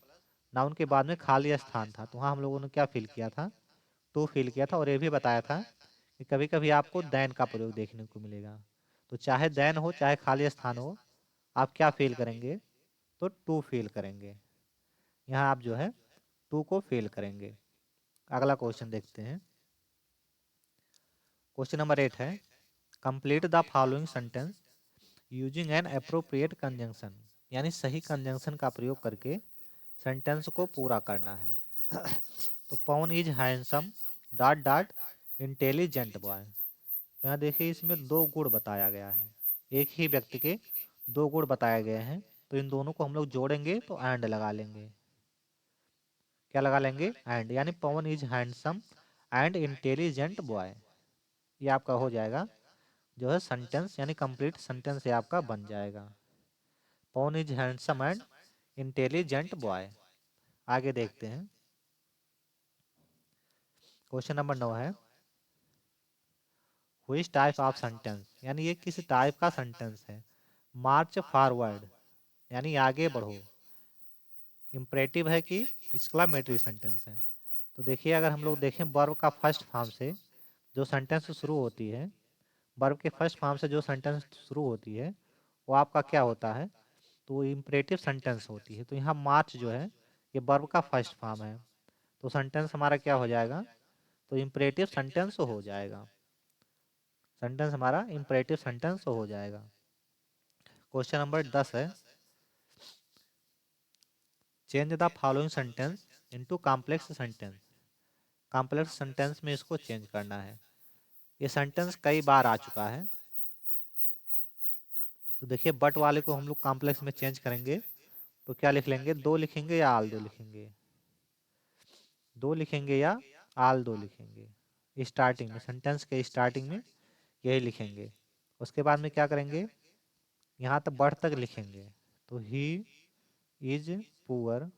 नाउन के बाद में खाली स्थान था। तो वहाँ हम लोगों ने क्या फिल किया था? टू फील किया था और ये भी बताया था कि कभी कभी आपको देन का प्रयोग देखने को मिलेगा। तो चाहे देन हो चाहे खाली स्थान हो, आप क्या फील करेंगे? तो टू फील करेंगे। यहाँ आप जो है टू को फील करेंगे। अगला क्वेश्चन देखते हैं। क्वेश्चन नंबर 8 है, complete the following sentence using an appropriate conjunction, यानी सही कंजंक्शन का प्रयोग करके सेंटेंस को पूरा करना है। तो Pavan is handsome dot dot intelligent boy. यहाँ देखिए इसमें दो गुण बताया गया है, एक ही व्यक्ति के दो गुण बताए गए हैं, तो इन दोनों को हम लोग जोड़ेंगे तो एंड लगा लेंगे। क्या लगा लेंगे? एंड, यानी Pavan is handsome and intelligent boy. ये आपका हो जाएगा जो है सेंटेंस, यानी कंप्लीट सेंटेंस ये आपका बन जाएगा। Pavan is handsome and intelligent boy. आगे देखते हैं। क्वेश्चन नंबर 9 है, व्हिच टाइप ऑफ सेंटेंस, यानी ये किस टाइप का सेंटेंस है। मार्च फॉरवर्ड, यानी आगे बढ़ो। इम्परेटिव है कि एक्सक्लेमेटरी सेंटेंस है। तो देखिए अगर हम लोग देखें वर्ब का फर्स्ट फॉर्म से जो सेंटेंस शुरू होती है, वर्ब के फर्स्ट फॉर्म से जो सेंटेंस शुरू होती है वो आपका क्या होता है? तो इम्परेटिव सेंटेंस होती है। तो यहाँ मार्च जो है ये वर्ब का फर्स्ट फॉर्म है, तो सेंटेंस हमारा क्या हो जाएगा? तो इम्परेटिव सेंटेंस हो जाएगा। सेंटेंस हमारा इम्परेटिव सेंटेंस हो जाएगा। क्वेश्चन नंबर 10 है, change the following sentence into complex sentence. Complex sentence में इसको चेंज करना है। ये सेंटेंस कई बार आ चुका है। तो देखिए बट वाले को हम लोग कॉम्प्लेक्स में चेंज करेंगे तो क्या लिख लेंगे? दो लिखेंगे या आल दो लिखेंगे? दो लिखेंगे या आल दो लिखेंगे? स्टार्टिंग में, सेंटेंस के स्टार्टिंग में यही लिखेंगे। उसके बाद में क्या करेंगे? यहाँ तक बट तक लिखेंगे। तो ही इज पुअर,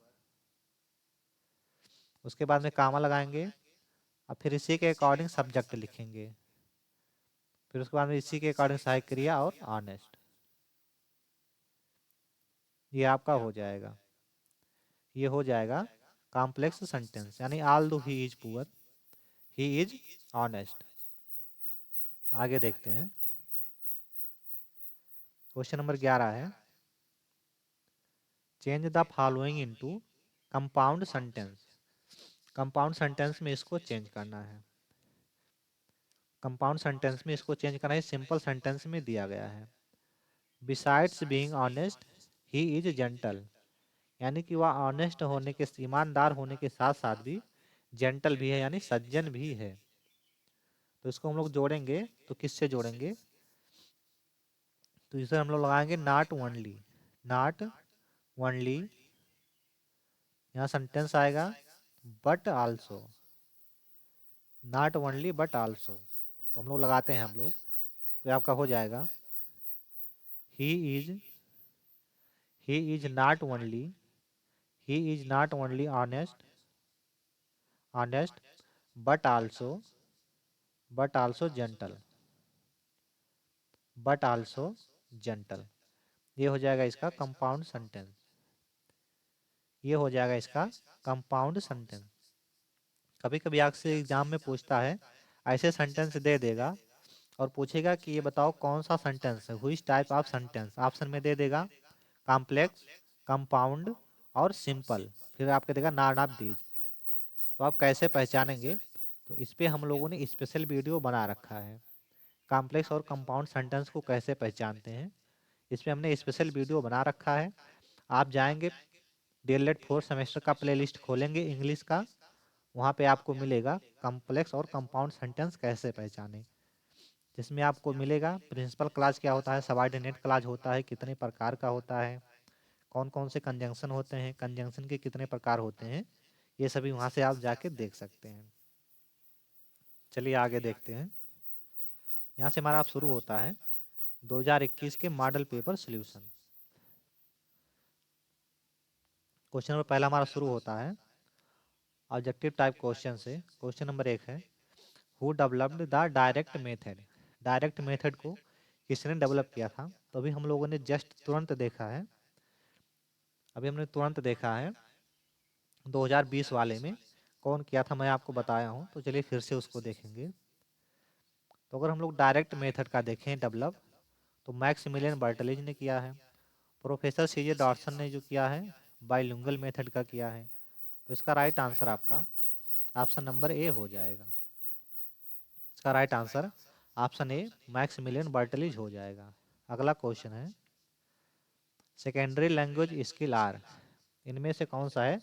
उसके बाद में कामा लगाएंगे और फिर इसी के अकॉर्डिंग सब्जेक्ट लिखेंगे। फिर उसके बाद में इसी के अकॉर्डिंग सहायक क्रिया और ऑनेस्ट। ये आपका हो जाएगा, ये हो जाएगा कॉम्प्लेक्स सेंटेंस, यानी ऑल दो he is poor he is honest. आगे देखते हैं। क्वेश्चन नंबर 11 है, change the following into compound sentence. Compound sentence में इसको चेंज करना है। कंपाउंड सेंटेंस में इसको चेंज करना है, सिंपल सेंटेंस में दिया गया है। Besides being honest he is gentle, यानी कि वह ऑनेस्ट होने के, ईमानदार होने के साथ साथ भी जेंटल भी है, यानी सज्जन भी है। तो इसको हम लोग जोड़ेंगे तो किससे जोड़ेंगे? तो इसे हम लोग लगाएंगे नॉट ओनली। नॉट ओनली, यहाँ सेंटेंस आएगा but also. Not only but also, तो हम लोग लगाते हैं हम लोग, तो आपका हो जाएगा he is, he is not only, he is not only honest, honest but also gentle, but also gentle. ये हो जाएगा इसका कंपाउंड सेंटेंस। ये हो जाएगा इसका कंपाउंड सेंटेंस। कभी कभी आपसे एग्जाम में पूछता है, ऐसे सेंटेंस दे देगा और पूछेगा कि ये बताओ कौन सा सेंटेंस है, which type of sentence. Option में दे देगा कॉम्प्लेक्स, कंपाउंड और सिंपल, फिर आपके देगा नॉन ऑफ दीज। तो आप कैसे पहचानेंगे? तो इस पे हम लोगों ने स्पेशल वीडियो बना रखा है, कॉम्प्लेक्स और कंपाउंड सेंटेंस को कैसे पहचानते हैं। इस पे हमने स्पेशल वीडियो बना रखा है। आप जाएंगे डीएलएड 4 सेमेस्टर का प्लेलिस्ट खोलेंगे इंग्लिश का, वहाँ पे आपको मिलेगा कॉम्प्लेक्स और कंपाउंड सेंटेंस कैसे पहचाने, जिसमें आपको मिलेगा प्रिंसिपल क्लास क्या होता है, सबऑर्डिनेट क्लास होता है, कितने प्रकार का होता है, कौन कौन से कंजंक्शन होते हैं, कंजंक्शन के कितने प्रकार होते हैं, ये सभी वहाँ से आप जाके देख सकते हैं। चलिए आगे देखते हैं। यहाँ से हमारा आप शुरू होता है 2021 के model paper solution. Question number पहला हमारा शुरू होता है ऑब्जेक्टिव टाइप क्वेश्चन से। क्वेश्चन नंबर 1 है, who developed the direct method. Direct method को किसने डेवलप किया था? तो अभी हम लोगों ने जस्ट तुरंत देखा है, अभी हमने तुरंत देखा है 2020 वाले में कौन किया था मैं आपको बताया हूँ, तो चलिए फिर से उसको देखेंगे। तो अगर हम लोग डायरेक्ट मेथड का देखें डेवलप, तो मैक्सिमिलियन बर्टलेज ने किया है। प्रोफेसर सीजे डॉटसन ने जो किया है बाइलिंगुअल मेथड का किया है। तो इसका राइट आंसर आपका ऑप्शन नंबर ए हो जाएगा। इसका right answer option A Maximilian Berlitz हो जाएगा। अगला क्वेश्चन है सेकेंडरी लैंग्वेज स्किल आर, इनमें से कौन सा है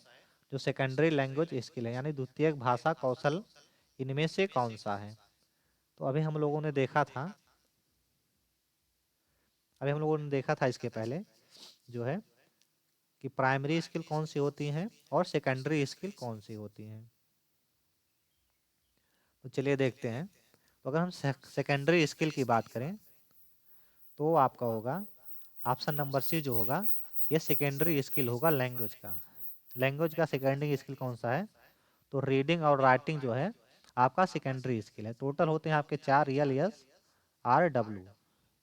जो सेकेंडरी लैंग्वेज स्किल है, यानी द्वितीयक भाषा कौशल इनमें से कौन सा है। तो अभी हम लोगों ने देखा था, इसके पहले जो है कि प्राइमरी स्किल कौन सी होती हैं और सेकेंडरी स्किल कौन सी होती हैं। तो चलिए देखते हैं। तो अगर हम सेकेंडरी स्किल की बात करें तो आपका होगा ऑप्शन नंबर सी जो होगा, ये सेकेंडरी स्किल होगा लैंग्वेज का। लैंग्वेज का सेकेंडरी स्किल कौन सा है, तो रीडिंग और राइटिंग जो है आपका सेकेंडरी स्किल है। टोटल होते हैं आपके 4 यल यस आर डब्ल्यू,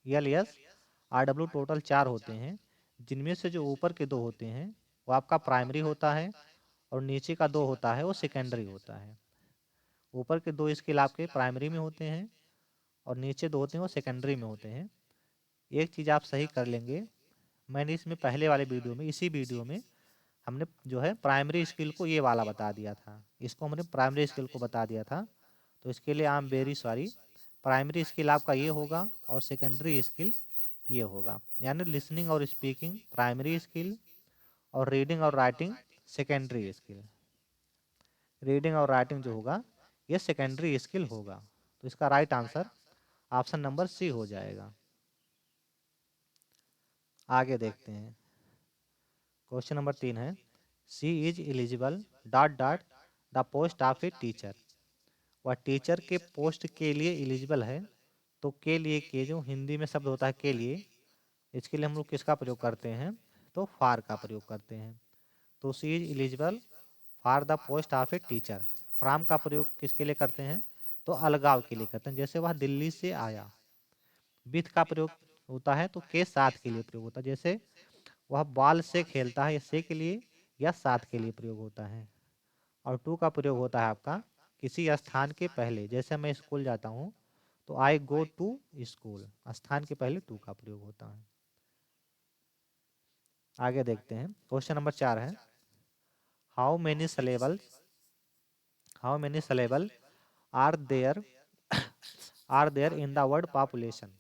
यल यस आर डब्ल्यू टोटल 4 होते हैं, जिनमें से जो ऊपर के 2 होते हैं वो आपका प्राइमरी होता है और नीचे का 2 होता है वो सेकेंडरी होता है। ऊपर के 2 स्किल आपके प्राइमरी में होते हैं और नीचे 2 होते हैं वो सेकेंडरी में होते हैं। एक चीज़ आप सही कर लेंगे, मैंने इसमें पहले वाले वीडियो में, इसी वीडियो में हमने जो है प्राइमरी स्किल को ये वाला बता दिया था, इसको हमने प्राइमरी स्किल को बता दिया था। तो इसके लिए I am very sorry. Primary skill आपका ये होगा और सेकेंडरी स्किल ये होगा, यानी लिसनिंग और स्पीकिंग प्राइमरी स्किल और रीडिंग और राइटिंग सेकेंडरी स्किल। रीडिंग और राइटिंग जो होगा ये सेकेंडरी स्किल होगा। तो इसका right answer option number C हो जाएगा। आगे देखते हैं। क्वेश्चन नंबर 3 है she is eligible dot dot the post of a teacher. वह टीचर के पोस्ट के लिए एलिजिबल है। तो के लिए के जो हिंदी में शब्द होता है के लिए, इसके लिए हम लोग किसका प्रयोग करते हैं, तो फार का प्रयोग करते हैं। तो she is eligible for the post of a teacher. From का प्रयोग किसके लिए करते हैं, तो अलगाव के लिए करते हैं, जैसे वह दिल्ली से आया। विथ का प्रयोग होता है तो के साथ के लिए प्रयोग होता है, जैसे वह बॉल से खेलता है, से के लिए या साथ के लिए प्रयोग होता है। और टू का प्रयोग होता है आपका किसी स्थान के पहले, जैसे मैं स्कूल जाता हूँ तो आई गो टू स्कूल, स्थान के पहले टू का प्रयोग होता है। आगे देखते हैं। क्वेश्चन नंबर 4 है how many syllables are there in the word population.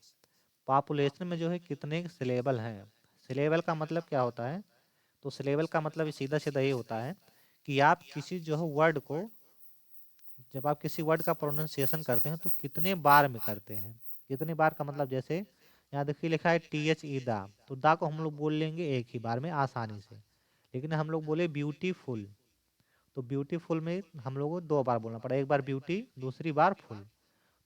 Population में जो है कितने सिलेबल हैं। सिलेबल का मतलब क्या होता है, तो सिलेबल का मतलब सीधा सीधा ये होता है कि आप किसी जो है वर्ड को, जब आप किसी वर्ड का प्रोनाउंसिएशन करते हैं तो कितने बार में करते हैं। कितने बार का मतलब, जैसे यहाँ देखिए लिखा है टी एच ई दा, तो दा को हम लोग बोल लेंगे एक ही बार में आसानी से। लेकिन हम लोग बोले ब्यूटीफुल, तो ब्यूटीफुल में हम लोग को 2 बार बोलना पड़ा, एक बार ब्यूटी दूसरी बार फुल।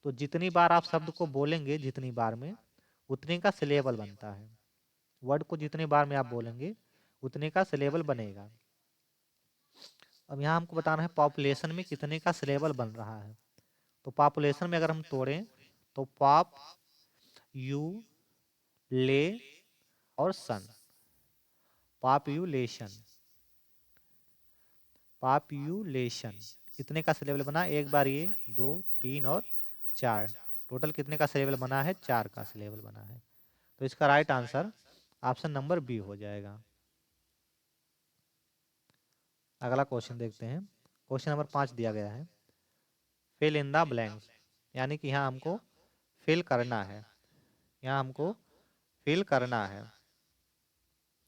तो जितनी बार आप शब्द को बोलेंगे, जितनी बार में उतने का सिलेबल बनता है। वर्ड को जितने बार में आप बोलेंगे उतने का सिलेबल बनेगा। अब यहाँ हमको बताना है पॉपुलेशन में कितने का सिलेबल बन रहा है। तो पॉपुलेशन में अगर हम तोड़ें तो पॉप, यू, ले और सन, पॉपुलेशन, कितने का सिलेबल बना, एक बार ये 2 3 और 4, टोटल कितने का सिलेबल बना है, 4 का सिलेबल बना है। तो इसका right answer option number B हो जाएगा। अगला क्वेश्चन देखते हैं। क्वेश्चन नंबर 5 दिया गया है फिल इन द ब्लैंक्स, यानी कि यहाँ हमको फिल करना है,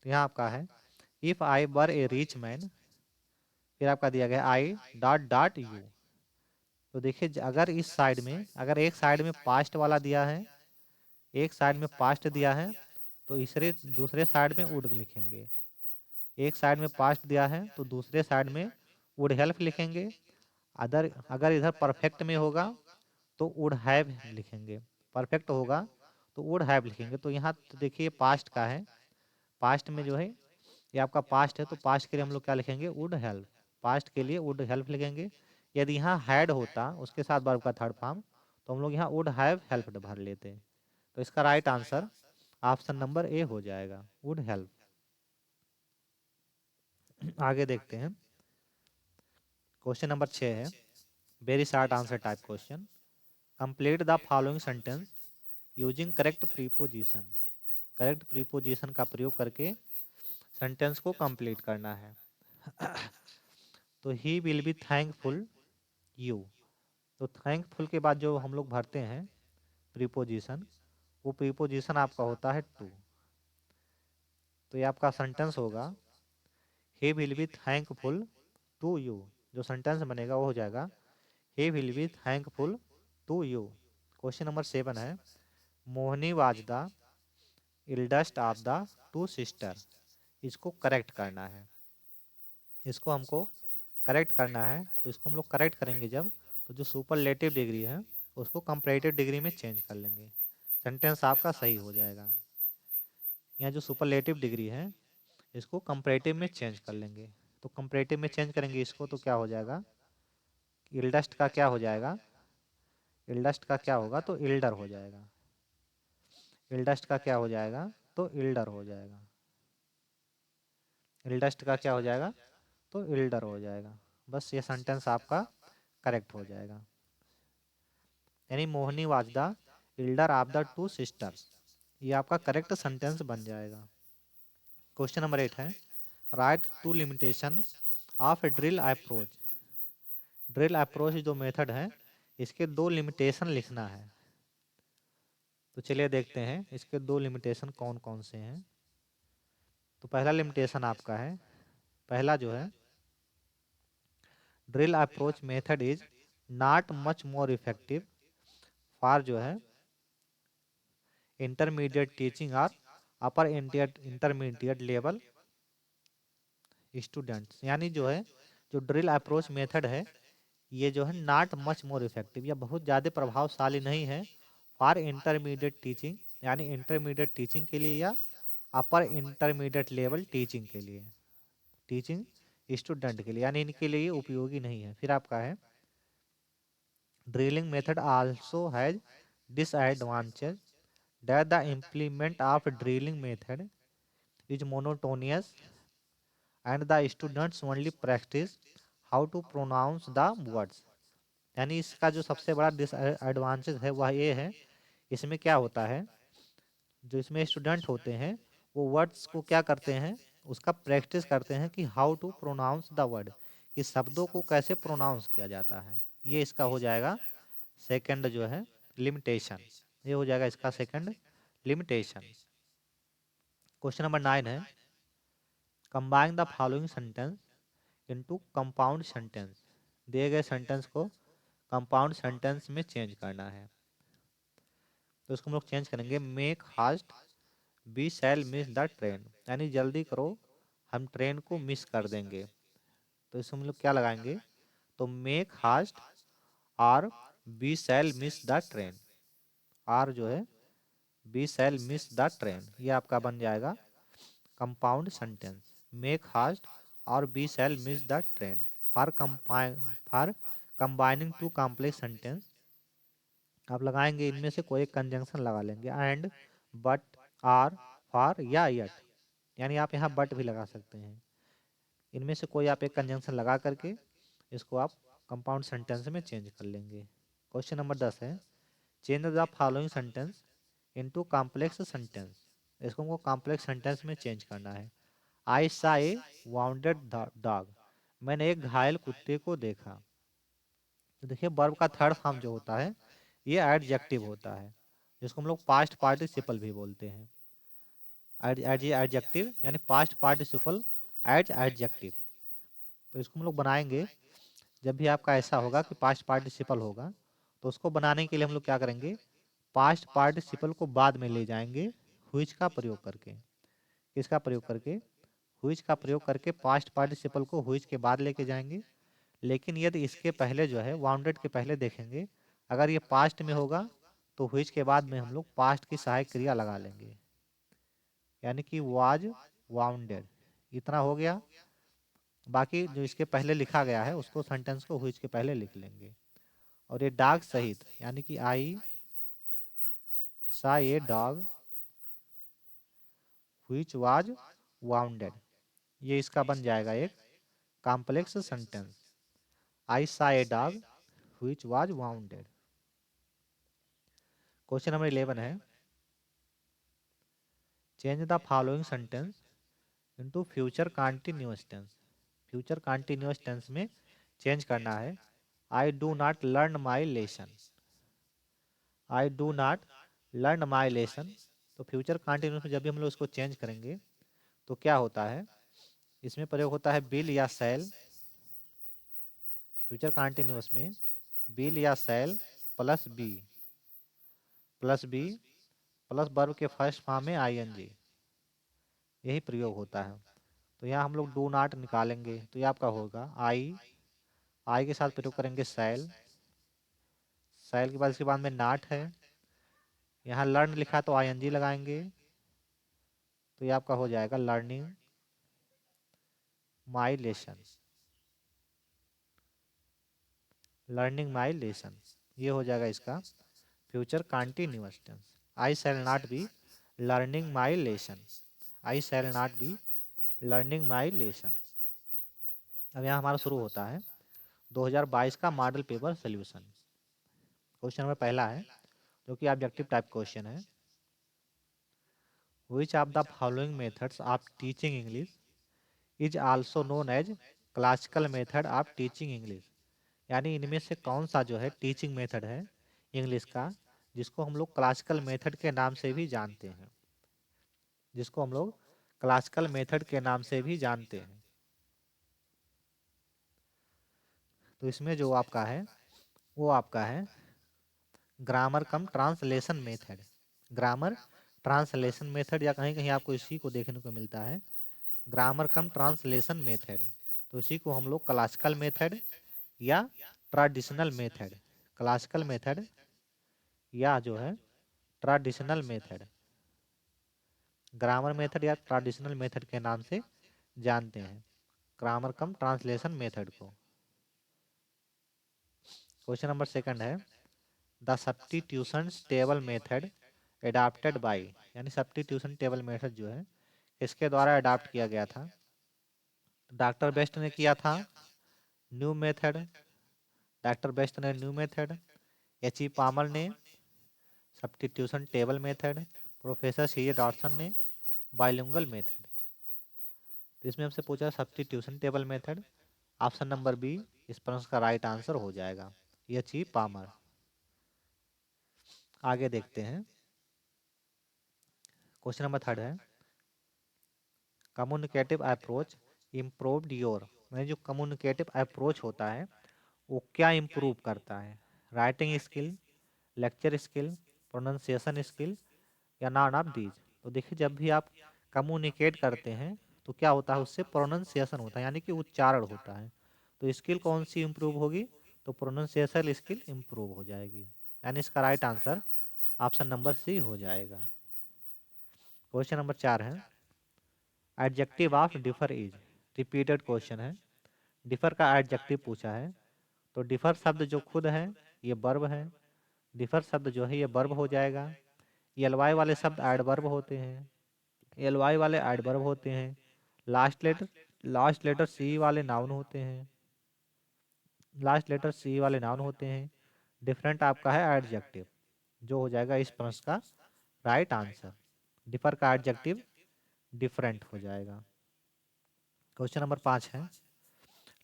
तो यहाँ आपका है if I were A rich man, फिर आपका दिया गया आई डॉट डॉट यू। तो देखिए अगर इस साइड में, अगर एक साइड में पास्ट वाला दिया है, एक साइड में पास्ट दिया है, तो इसरे दूसरे साइड में वुड लिखेंगे। एक साइड में पास्ट दिया है तो दूसरे साइड में वुड हेल्प लिखेंगे। अगर इधर परफेक्ट में होगा तो वुड हैव लिखेंगे, परफेक्ट होगा तो वुड हैव लिखेंगे। तो यहाँ तो देखिए पास्ट का है, पास्ट में जो है ये आपका पास्ट है, तो पास्ट के लिए हम लोग क्या लिखेंगे, वुड हेल्प। पास्ट के लिए वुड हेल्प लिखेंगे। यदि यहाँ हैड होता उसके साथ वर्ब का थर्ड फॉर्म, तो हम लोग यहाँ वुड हैव हेल्प्ड भर लेते। तो इसका right answer option number A हो जाएगा, वुड हेल्प। आगे देखते हैं। क्वेश्चन नंबर 6 है, very short answer type question. Complete the following sentence using correct preposition. Correct preposition का प्रयोग करके सेंटेंस को कंप्लीट करना है। तो ही विल बी थैंकफुल यू। तो थैंकफुल के बाद जो हम लोग भरते हैं प्रीपोजिशन, वो प्रीपोजिशन आपका होता है टू। तो ये आपका सेंटेंस होगा he will be thankful to you. जो सेंटेंस बनेगा वो हो जाएगा he will be thankful to you. Question number 7 है, Mohini was the eldest of the two sister. इसको करेक्ट करना है, इसको हमको करेक्ट करना है। तो इसको हम लोग करेक्ट करेंगे जब, तो जो सुपरलेटिव डिग्री है उसको कंपैरेटिव डिग्री में चेंज कर लेंगे, सेंटेंस आपका सही हो जाएगा। यहाँ जो सुपरलेटिव डिग्री है इसको कंपैरेटिव में चेंज कर लेंगे। तो कंपैरेटिव में चेंज करेंगे इसको, तो क्या हो जाएगा, इल्डेस्ट का क्या हो जाएगा, इल्डेस्ट का क्या होगा, तो इल्डर हो जाएगा। इल्डेस्ट का क्या हो जाएगा, तो इल्डर हो जाएगा। इल्डेस्ट का क्या हो जाएगा, तो इल्डर हो जाएगा। बस ये सेंटेंस आपका करेक्ट हो जाएगा। यानी Mohini was the elder of the two sisters, ये आपका करेक्ट सेंटेंस बन जाएगा। क्वेश्चन नंबर 8 है, write two limitation of drill approach. Drill approach जो मेथड है इसके दो लिमिटेशन लिखना है। तो चलिए देखते हैं इसके दो लिमिटेशन कौन कौन से हैं। तो पहला लिमिटेशन आपका है, पहला जो है, drill approach method is not much more effective for जो है इंटरमीडिएट टीचिंग और अपर इंटरमीडिएट लेवल स्टूडेंट्स। यानी जो है जो ड्रिल अप्रोच मेथड है ये जो है नॉट मच मोर इफेक्टिव, या बहुत ज़्यादा प्रभावशाली नहीं है फॉर इंटरमीडिएट टीचिंग, यानी इंटरमीडिएट टीचिंग के लिए या अपर इंटरमीडिएट लेवल टीचिंग के लिए, टीचिंग स्टूडेंट के लिए, यानी इनके लिए उपयोगी नहीं है। फिर आपका है, drilling method also has disadvantage that the implement of drilling method is monotonous and the students only practice how to pronounce the words. यानी इसका जो सबसे बड़ा डिसएडवांटेज है वह ये है, इसमें क्या होता है, जो इसमें स्टूडेंट होते हैं वो वर्ड्स को क्या करते हैं, उसका प्रैक्टिस करते हैं कि how to pronounce the word, कि शब्दों को कैसे प्रोनाउंस किया जाता है। ये इसका हो जाएगा सेकंड जो है लिमिटेशन, ये हो जाएगा इसका सेकंड लिमिटेशन। क्वेश्चन नंबर 9 है, combine the following sentence into compound sentence. दिए गए सेंटेंस को कंपाउंड सेंटेंस में चेंज करना है। तो इसको हम लोग चेंज करेंगे, make haste we shall miss the train, यानी जल्दी करो हम ट्रेन को मिस कर देंगे। तो इसको हम लोग क्या लगाएंगे, तो मेक हास्ट और we shall miss the train, or जो है we shall miss the train, ये आपका बन जाएगा कंपाउंड सेंटेंस। मेक हास्ट और we shall miss the train for for combining to complex sentence आप लगाएंगे, इनमें से कोई एक कंजंक्शन लगा लेंगे, एंड, बट, आर, फॉर या यट, यानी आप यहाँ बट भी लगा सकते हैं। इनमें से कोई आप एक कंजंक्शन लगा करके इसको आप कंपाउंड सेंटेंस में चेंज कर लेंगे। क्वेश्चन नंबर 10 है, change the following sentence into complex sentence. इसको हमको कॉम्प्लेक्स सेंटेंस में चेंज करना है। आई सा ए वाउंडेड डॉग, मैंने एक घायल कुत्ते को देखा। तो देखिए वर्ब का थर्ड फॉर्म जो होता है ये एडजेक्टिव होता है, जिसको हम लोग पास्ट पार्टिसिपल भी बोलते हैं। एडजेक्टिव यानी पास्ट पार्टिसिपल एज एडजेक्टिव। तो इसको हम लोग बनाएंगे, जब भी आपका ऐसा होगा कि पास्ट पार्टिसिपल होगा तो उसको बनाने के लिए हम लोग क्या करेंगे, पास्ट पार्टिसिपल को बाद में ले जाएंगे हुइच का प्रयोग करके। किसका प्रयोग करके, हुइच का प्रयोग करके पास्ट पार्टिसिपल को हुइच के बाद लेके जाएंगे। लेकिन यदि इसके पहले जो है वाउंडेड के पहले देखेंगे, अगर ये पास्ट में होगा तो हुइच के बाद में हम लोग पास्ट की सहायक क्रिया लगा लेंगे, यानी कि वाज वाउंडेड, इतना हो गया। बाकी जो इसके पहले लिखा गया है उसको सेंटेंस को हुइच के पहले लिख लेंगे। और ये डॉग सहित, यानी कि आई सा ये डॉग व्हिच वाज वाउंडेड, ये इसका बन जाएगा एक complex sentence. I saw a dog which was wounded. Question number 11 है, change the following sentence into future continuous tense. Future continuous tense में चेंज करना है। I do not learn my lesson, I do not learn my lesson. तो future continuous में जब भी हम लोग इसको चेंज करेंगे तो क्या होता है, इसमें प्रयोग होता है बिल या सेल। फ्यूचर कंटिन्यूअस में बिल या shall plus be plus verb के फर्स्ट फॉर्म में आईएनजी, यही प्रयोग होता है। तो यहाँ हम लोग डू नॉट निकालेंगे तो ये आपका होगा आई के साथ प्रयोग करेंगे सेल, सेल के बाद इसके बाद में नॉट है। यहाँ लर्न लिखा तो आईएनजी लगाएंगे तो ये आपका हो जाएगा learning my lesson, learning my lesson. ये हो जाएगा इसका future continuous tense. I shall not be learning my lesson, I shall not be learning my lesson. अब यहाँ हमारा शुरू होता है 2022 का model paper solution. Question number पहला है जो कि ऑब्जेक्टिव टाइप क्वेश्चन है, which of the following methods of teaching English is also known as classical method of teaching English. यानी इनमें से कौन सा जो है टीचिंग मेथड है इंग्लिश का जिसको हम लोग क्लासिकल मेथड के नाम से भी जानते हैं, जिसको हम लोग क्लासिकल मेथड के नाम से भी जानते हैं। तो इसमें जो आपका है वो आपका है grammar cum translation method, grammar translation method, या कहीं कहीं आपको इसी को देखने को मिलता है ग्रामर कम ट्रांसलेशन मेथड। तो इसी को हम लोग क्लासिकल मेथड या ट्रेडिशनल मेथड, क्लासिकल मेथड या जो है ट्रेडिशनल मेथड, ग्रामर मेथड या ट्रेडिशनल मेथड के नाम से जानते हैं ग्रामर कम ट्रांसलेशन मेथड को। क्वेश्चन नंबर सेकंड है, the substitution table method adapted by, यानी सब्स्टिट्यूशन टेबल मेथड जो है इसके द्वारा अडाप्ट किया गया था। डॉक्टर बेस्ट ने किया था न्यू मेथड, डॉक्टर बेस्ट ने न्यू मेथड, एच.ई. पामर ने substitution table method, professor C A. Dodson ने बाइलिंगुअल मेथड। तो इसमें हमसे पूछा substitution table method, option number B इस प्रश्न का राइट आंसर हो जाएगा, एच.ई. पामर। आगे देखते हैं, क्वेश्चन नंबर थर्ड है, कम्युनिकेटिव अप्रोच इम्प्रूव्ड योर, यानी जो कम्युनिकेटिव अप्रोच होता है वो क्या इम्प्रूव करता है, writing skill, lecture skill, pronunciation skill या नॉन ऑफ दीज। तो देखिए जब भी आप कम्युनिकेट करते हैं तो क्या होता है उससे प्रोनाउंसिएशन होता है यानी कि उच्चारण होता है। तो स्किल कौन सी इम्प्रूव होगी, तो प्रोनाउंसिएशन स्किल इम्प्रूव हो जाएगी, यानी इसका right answer option number C हो जाएगा। क्वेश्चन नंबर 4 है, adjective of differ is, repeated question है, डिफर का एडजेक्टिव पूछा है। तो डिफर शब्द जो खुद है ये वर्ब है, डिफर शब्द जो है ये वर्ब हो जाएगा। एलवाई वाले शब्द एडवर्ब होते हैं, एलवाई वाले एडवर्ब होते हैं। लास्ट लेटर सी वाले नाउन होते हैं, लास्ट लेटर सी वाले नाउन होते हैं। डिफरेंट आपका है एडजेक्टिव, जो हो जाएगा इस प्रश्न का राइट आंसर। डिफर का एडजेक्टिव डिफरेंट हो जाएगा। क्वेश्चन नंबर 5 है,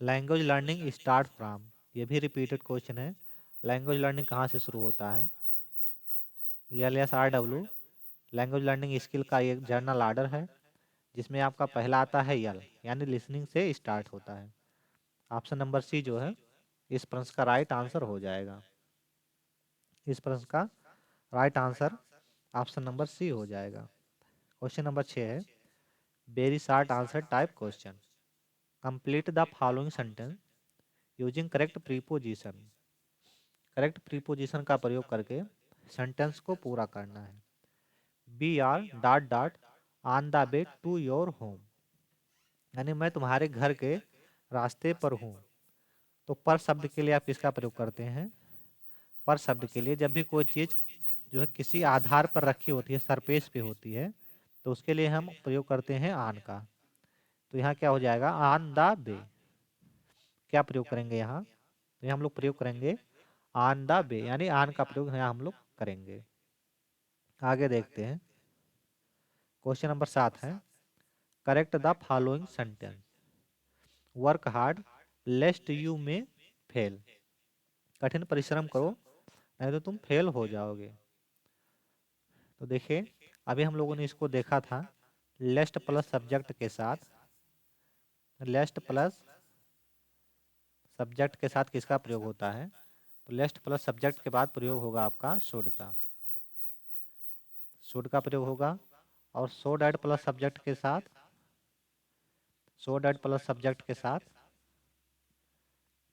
लैंग्वेज लर्निंग स्टार्ट फ्रॉम, ये भी रिपीटेड क्वेश्चन है। लैंग्वेज लर्निंग कहाँ से शुरू होता है, LSRW लैंग्वेज लर्निंग स्किल का एक जर्नल आर्डर है जिसमें आपका पहला आता है यल, यानी लिसनिंग से स्टार्ट होता है। ऑप्शन नंबर सी जो है इस प्रश्न का राइट आंसर हो जाएगा, इस प्रश्न का right answer option number C हो जाएगा। क्वेश्चन नंबर 6 है, very short answer type question, complete the following sentence using correct preposition, correct preposition का प्रयोग करके सेंटेंस को पूरा करना है। We are dot dot on the way to your home, यानी मैं तुम्हारे घर के रास्ते पर हूँ। तो पर शब्द के लिए आप किसका प्रयोग करते हैं, पर शब्द के लिए जब भी कोई चीज़ जो है किसी आधार पर रखी होती है, सरफेस पे होती है, तो उसके लिए हम प्रयोग करते हैं ऑन का। तो यहाँ क्या हो जाएगा ऑन द वे, क्या प्रयोग करेंगे यहाँ तो यहाँ हम लोग प्रयोग करेंगे ऑन द वे, यानी ऑन का प्रयोग यहाँ हम लोग करेंगे। आगे देखते हैं, क्वेश्चन नंबर 7 है, correct the following sentence. Work hard लेस्ट you में फेल। कठिन परिश्रम करो नहीं तो तुम फेल हो जाओगे। तो देखिए, अभी हम लोगों ने इसको देखा था लेस्ट प्लस सब्जेक्ट के साथ। लेस्ट प्लस सब्जेक्ट के साथ किसका प्रयोग होता है? तो लेस्ट प्लस सब्जेक्ट के बाद प्रयोग होगा आपका शुड का। शुड का प्रयोग होगा। और सो डैट प्लस सब्जेक्ट के साथ, सो डैट प्लस सब्जेक्ट के साथ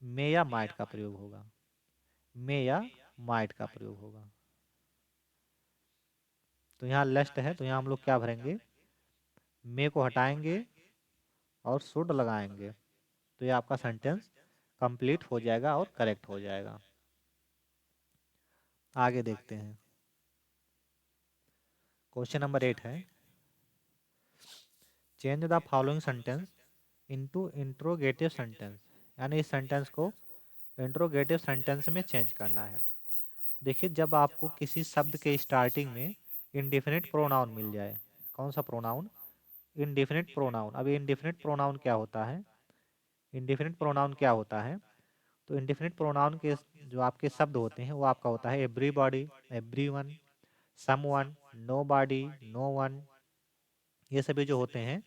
मे या माइट का प्रयोग होगा। मे या माइट का प्रयोग होगा। तो यहाँ लेस्ट है, तो यहाँ हम लोग क्या भरेंगे? मे को हटाएंगे और शुड लगाएंगे, तो ये आपका सेंटेंस कंप्लीट हो जाएगा और करेक्ट हो जाएगा। आगे देखते हैं, क्वेश्चन नंबर 8 है, change the following sentence into interrogative sentence. यानी इस सेंटेंस को इंट्रोगेटिव सेंटेंस में चेंज करना है। देखिए, जब आपको किसी शब्द के स्टार्टिंग में इंडेफिनिट प्रोनाउन मिल जाए, कौन सा प्रोनाउन? Indefinite pronoun. अब इंडेफिनिट प्रोनाउन क्या होता है? इंडेफिनिट प्रोनाउन क्या होता है? तो इंडेफिनिट प्रोनाउन के जो आपके शब्द होते हैं वो आपका होता है everybody, everyone, someone, nobody, no one. ये सभी जो होते हैं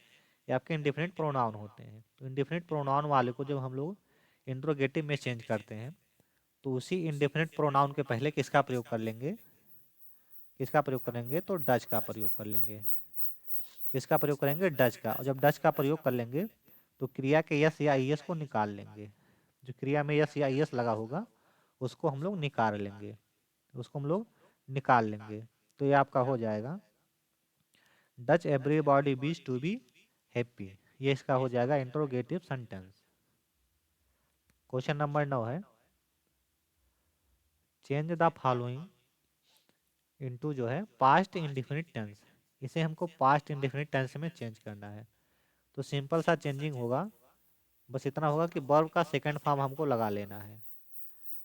ये आपके इंडेफिनिट प्रोनाउन होते हैं। तो इंडेफिनिट प्रोनाउन वाले को जब हम लोग इंट्रोगेटिव में चेंज करते हैं तो उसी इंडेफिनिट प्रोनाउन के पहले किसका प्रयोग कर लेंगे? किसका प्रयोग करेंगे? तो डज का प्रयोग कर लेंगे। किसका प्रयोग करेंगे? डज का। और जब डज का प्रयोग कर लेंगे तो क्रिया के यस या ईएस को निकाल लेंगे। जो क्रिया में यस या ईएस लगा होगा उसको हम लोग निकाल लेंगे, उसको हम लोग निकाल लेंगे। तो ये आपका हो जाएगा डच एवरीबॉडी बीज टू बी हैप्पी। ये इसका हो जाएगा इंट्रोगेटिव सेंटेंस। क्वेश्चन नंबर 9 है, चेंज द फॉलोइंग इनटू जो है पास्ट इंडेफिनिट टेंस। इसे हमको पास्ट इंडेफिनिट टेंस में चेंज करना है। तो सिंपल सा चेंजिंग होगा, बस इतना होगा कि वर्ब का सेकंड फॉर्म हमको लगा लेना है।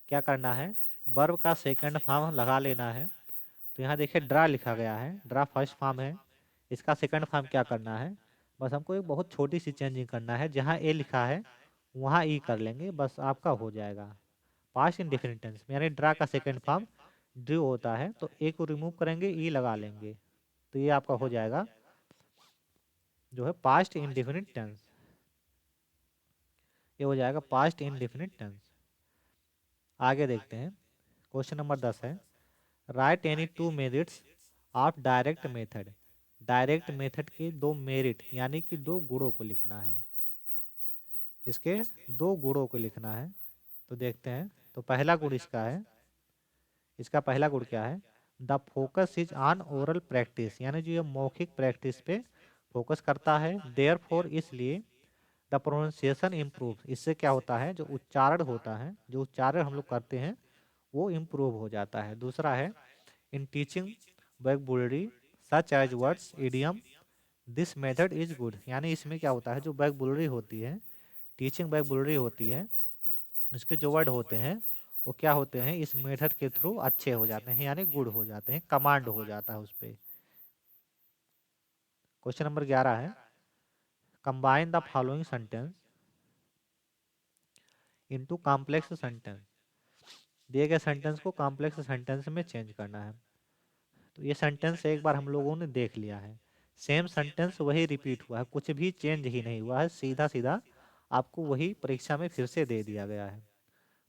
क्या करना है? वर्ब का सेकंड फॉर्म लगा लेना है। तो यहाँ देखिए ड्रा लिखा गया है, ड्रा फर्स्ट फॉर्म है। इसका सेकंड फॉर्म क्या करना है? बस हमको एक बहुत छोटी सी चेंजिंग करना है, जहाँ ए लिखा है वहाँ ई कर लेंगे, बस आपका हो जाएगा पास्ट इंडेफिनिट टेंस में। यानी ड्रा का सेकंड फॉर्म ड्रू होता है, तो ए को रिमूव करेंगे, ई लगा लेंगे, तो ये आपका हो जाएगा जो है पास्ट इंडेफिनिट टेंस। ये हो जाएगा पास्ट इंडेफिनिट टेंस। आगे देखते हैं, क्वेश्चन नंबर 10 है, right any two merits of direct method. Direct method के दो मेरिट यानी कि दो गुणों को लिखना है। इसके दो गुणों को लिखना है। तो देखते हैं, तो पहला गुण इसका है, इसका पहला गुण क्या है? The focus is on oral practice. यानी जो ये मौखिक प्रैक्टिस पे फोकस करता है। देयर फोर, इसलिए द प्रोनाउंसिएशन इम्प्रूव। इससे क्या होता है? जो उच्चारण होता है, जो उच्चारण हम लोग करते हैं वो इम्प्रूव हो जाता है। दूसरा है in teaching vocabulary such as words idiom this method is good. यानी इसमें क्या होता है? जो वोकैबुलरी होती है, टीचिंग वोकैबुलरी होती है, इसके जो वर्ड होते हैं वो क्या होते हैं? इस मेथड के थ्रू अच्छे हो जाते हैं, यानी गुड हो जाते हैं, कमांड हो जाता है उस पर। क्वेश्चन नंबर 11 है, combine the following sentence into complex sentence. दिए गए सेंटेंस को कॉम्प्लेक्स सेंटेंस में चेंज करना है। तो ये सेंटेंस एक बार हम लोगों ने देख लिया है, सेम सेंटेंस वही रिपीट हुआ है, कुछ भी चेंज ही नहीं हुआ है, सीधा सीधा आपको वही परीक्षा में फिर से दे दिया गया है।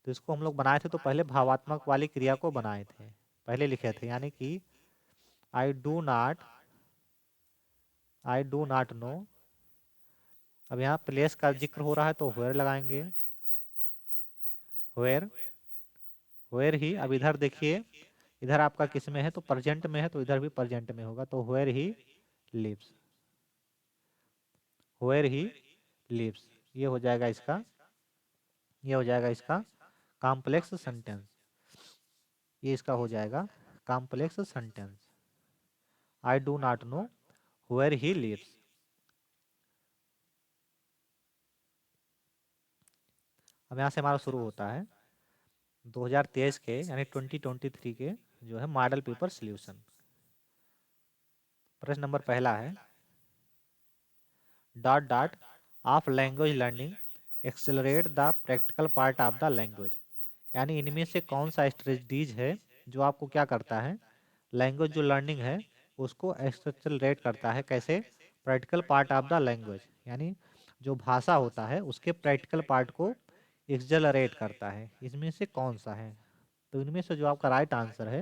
तो इसको हम लोग बनाए थे, तो पहले भावात्मक वाली क्रिया को बनाए थे, पहले लिखे थे, यानी कि आई do not, I do not no. अब यहाँ प्लेस का जिक्र हो रहा है तो वेयर लगाएंगे, वेयर, वेयर ही। अब इधर देखिए, इधर आपका किस में है? तो प्रेजेंट में है, तो इधर भी प्रेजेंट में होगा, तो where he lives, where he lives. ये हो जाएगा इसका, ये हो जाएगा इसका कॉम्प्लेक्स सेंटेंस। ये इसका हो जाएगा complex sentence. I do not know where he lives. अब यहाँ से हमारा शुरू होता है, 2023 के यानी 2023 के जो है मॉडल पेपर सॉल्यूशन। प्रश्न नंबर पहला है dot dot of language learning accelerate the practical part of the language. यानी इनमें से कौन सा स्ट्रेटजीज है जो आपको क्या करता है, लैंग्वेज जो लर्निंग है उसको एक्सेलरेट करता है। कैसे? Practical part of the language, यानी जो भाषा होता है उसके प्रैक्टिकल पार्ट को एक्सेलरेट करता है। इसमें से कौन सा है? तो इनमें से जो आपका राइट आंसर है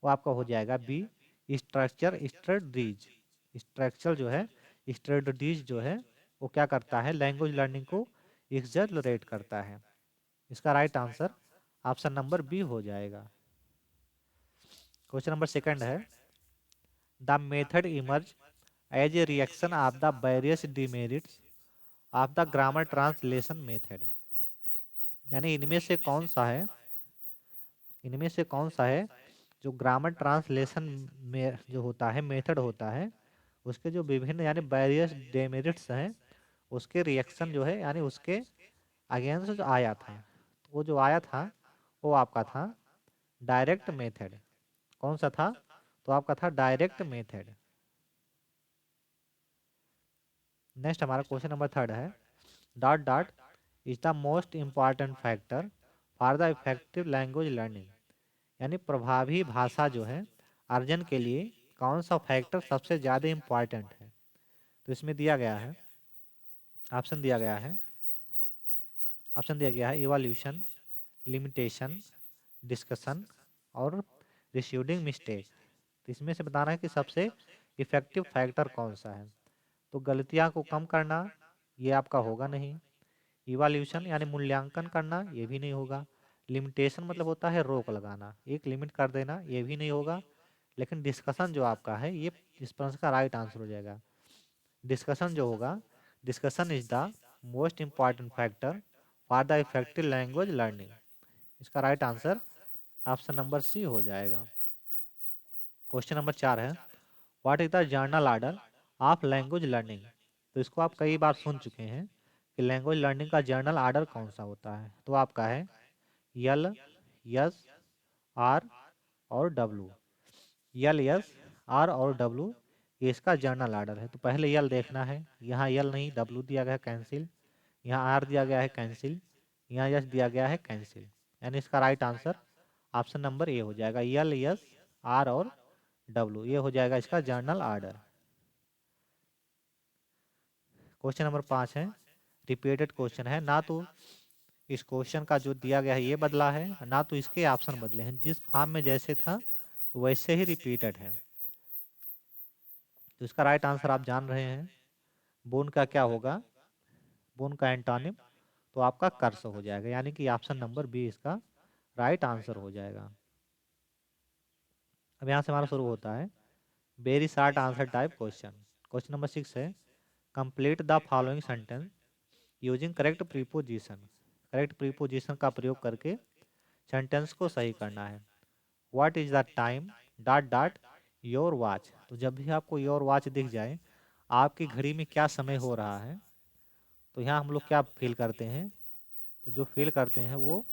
वो आपका हो जाएगा बी, स्ट्रक्चर स्ट्रेटजीज। स्ट्रक्चर जो है, स्ट्रेटजीज जो है वो क्या करता है, लैंग्वेज लर्निंग को एक्सेलरेट करता है। इसका right answer option number B हो जाएगा। क्वेश्चन नंबर सेकंड है the method emerge as a reaction of the various demerits of the grammar translation method. यानी इनमें से कौन सा है जो ग्रामर ट्रांसलेशन में जो होता है मेथड होता है उसके जो विभिन्न यानी वेरियस डेमेरिट्स हैं उसके रिएक्शन जो है यानी उसके अगेंस्ट जो आया था, तो वो जो आया था वो आपका था डायरेक्ट मेथड। कौन सा था? तो आपका था डायरेक्ट मेथड। नेक्स्ट हमारा क्वेश्चन नंबर थर्ड है dot dot is the most important factor for the effective language learning. यानी प्रभावी भाषा जो है अर्जन के लिए कौन सा फैक्टर सबसे ज़्यादा इम्पॉर्टेंट है? तो इसमें दिया गया है, ऑप्शन दिया गया है, ऑप्शन दिया गया है इवोल्यूशन, लिमिटेशन, डिस्कशन और रिसीडिंग मिस्टेक। तो इसमें से बताना है कि सबसे इफेक्टिव फैक्टर कौन सा है। तो गलतियां को कम करना ये आपका होगा नहीं, इवोल्यूशन यानी मूल्यांकन करना ये भी नहीं होगा, लिमिटेशन मतलब होता है रोक लगाना, एक लिमिट कर देना ये भी नहीं होगा, लेकिन डिस्कशन जो आपका है ये इस प्रश्न का राइट आंसर हो जाएगा। डिस्कशन जो होगा, discussion is the most important factor for the effective language learning. इसका right answer option number C हो जाएगा। क्वेश्चन नंबर 4 है what is the general order of language learning. तो इसको आप कई बार सुन चुके हैं कि लैंग्वेज लर्निंग का जर्नल ऑर्डर कौन सा होता है। तो आपका है यल, यस, आर और डब्लू। यल, यस, आर और डब्लू ये इसका जर्नल ऑर्डर है। तो पहले यल देखना है, यहाँ यल नहीं डब्लू दिया गया है कैंसिल, यहाँ आर दिया गया है कैंसिल, यहाँ यस दिया गया है कैंसिल। यानी इसका right answer option number A हो जाएगा, यल, यस, आर और डब्लू ये हो जाएगा इसका जर्नल ऑर्डर। क्वेश्चन नंबर 5 है रिपीटेड क्वेश्चन है, ना तो इस क्वेश्चन का जो दिया गया है ये बदला है ना तो इसके ऑप्शन बदले हैं, जिस फॉर्म में जैसे था वैसे ही रिपीटेड है। तो इसका राइट आंसर आप जान रहे हैं, बोन का क्या होगा, बोन का एंटोनिम तो आपका कर्स हो जाएगा, यानी कि ऑप्शन नंबर बी इसका राइट आंसर हो जाएगा। अब यहाँ से हमारा शुरू होता है very short answer type question. Question number 6 है complete the following sentence using correct preposition. Correct preposition का प्रयोग करके सेंटेंस को सही करना है। What is the time dot dot your watch. तो जब भी आपको योर वॉच दिख जाए, आपकी घड़ी में क्या समय हो रहा है, तो यहाँ हम लोग क्या फील करते हैं, तो जो फील करते हैं वो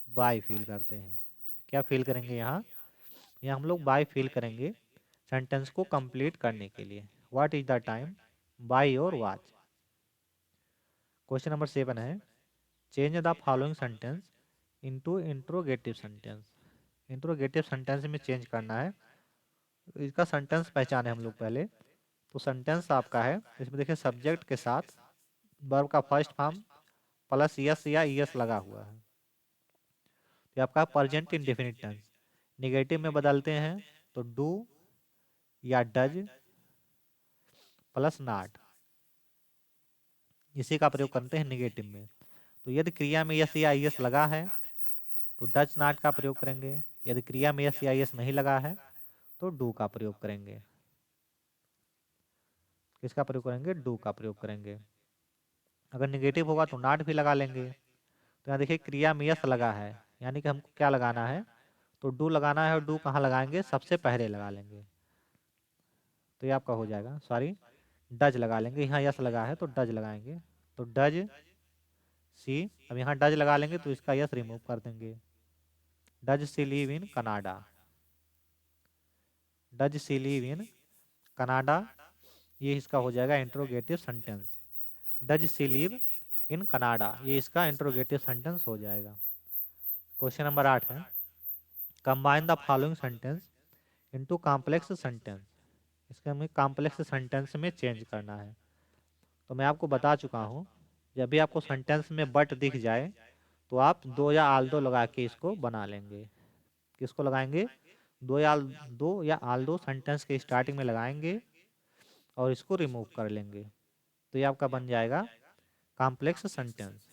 बाय फील करते हैं। क्या फील करेंगे यहाँ, यहाँ हम लोग बाय फील करेंगे सेंटेंस को कंप्लीट करने के लिए। What is the time by your watch. Question number 7 है change the following sentence into interrogative sentence. Interrogative sentence में चेंज करना है, इसका सेंटेंस पहचाने हम लोग पहले। तो सेंटेंस आपका है इसमें देखिए सब्जेक्ट के साथ वर्ब का फर्स्ट फॉर्म प्लस यस या ईएस लगा हुआ है, तो आपका प्रेजेंट इंडेफिनिट टेंस। निगेटिव में बदलते हैं तो डू या डज प्लस नॉट, इसी का प्रयोग करते हैं निगेटिव में। तो यदि क्रिया में यस या ईएस लगा है तो डज नॉट का प्रयोग करेंगे, यदि क्रिया में यस या ईएस नहीं लगा है तो डू का प्रयोग करेंगे। किसका प्रयोग करेंगे, डू का प्रयोग करेंगे। अगर निगेटिव होगा तो नॉट भी लगा लेंगे। तो यहाँ देखिए क्रिया में यस लगा है, यानी कि हमको क्या लगाना है, तो डू लगाना है, और डू कहाँ लगाएंगे, सबसे पहले लगा लेंगे। तो ये आपका हो जाएगा, सॉरी डज लगा लेंगे, यहाँ यस लगा है तो डज लगाएंगे। तो डज सी, अब यहाँ डज लगा लेंगे तो इसका यस रिमूव कर देंगे। Does she live in Canada. Does she live in Canada, ये इसका हो जाएगा interrogative sentence. Does she live in Canada, ये इसका इंट्रोगेटिव सेंटेंस हो जाएगा। क्वेश्चन नंबर 8 है, combine the following sentence into complex sentence. इसके हमें कॉम्प्लेक्स सेंटेंस में चेंज करना है। तो मैं आपको बता चुका हूँ, जब भी आपको सेंटेंस में बट दिख जाए तो आप दो या आल्दो लगा के इसको बना लेंगे। किसको लगाएंगे? दो या आल्दो सेंटेंस के स्टार्टिंग में लगाएंगे और इसको रिमूव कर लेंगे, तो ये आपका बन जाएगा कॉम्प्लेक्स सेंटेंस।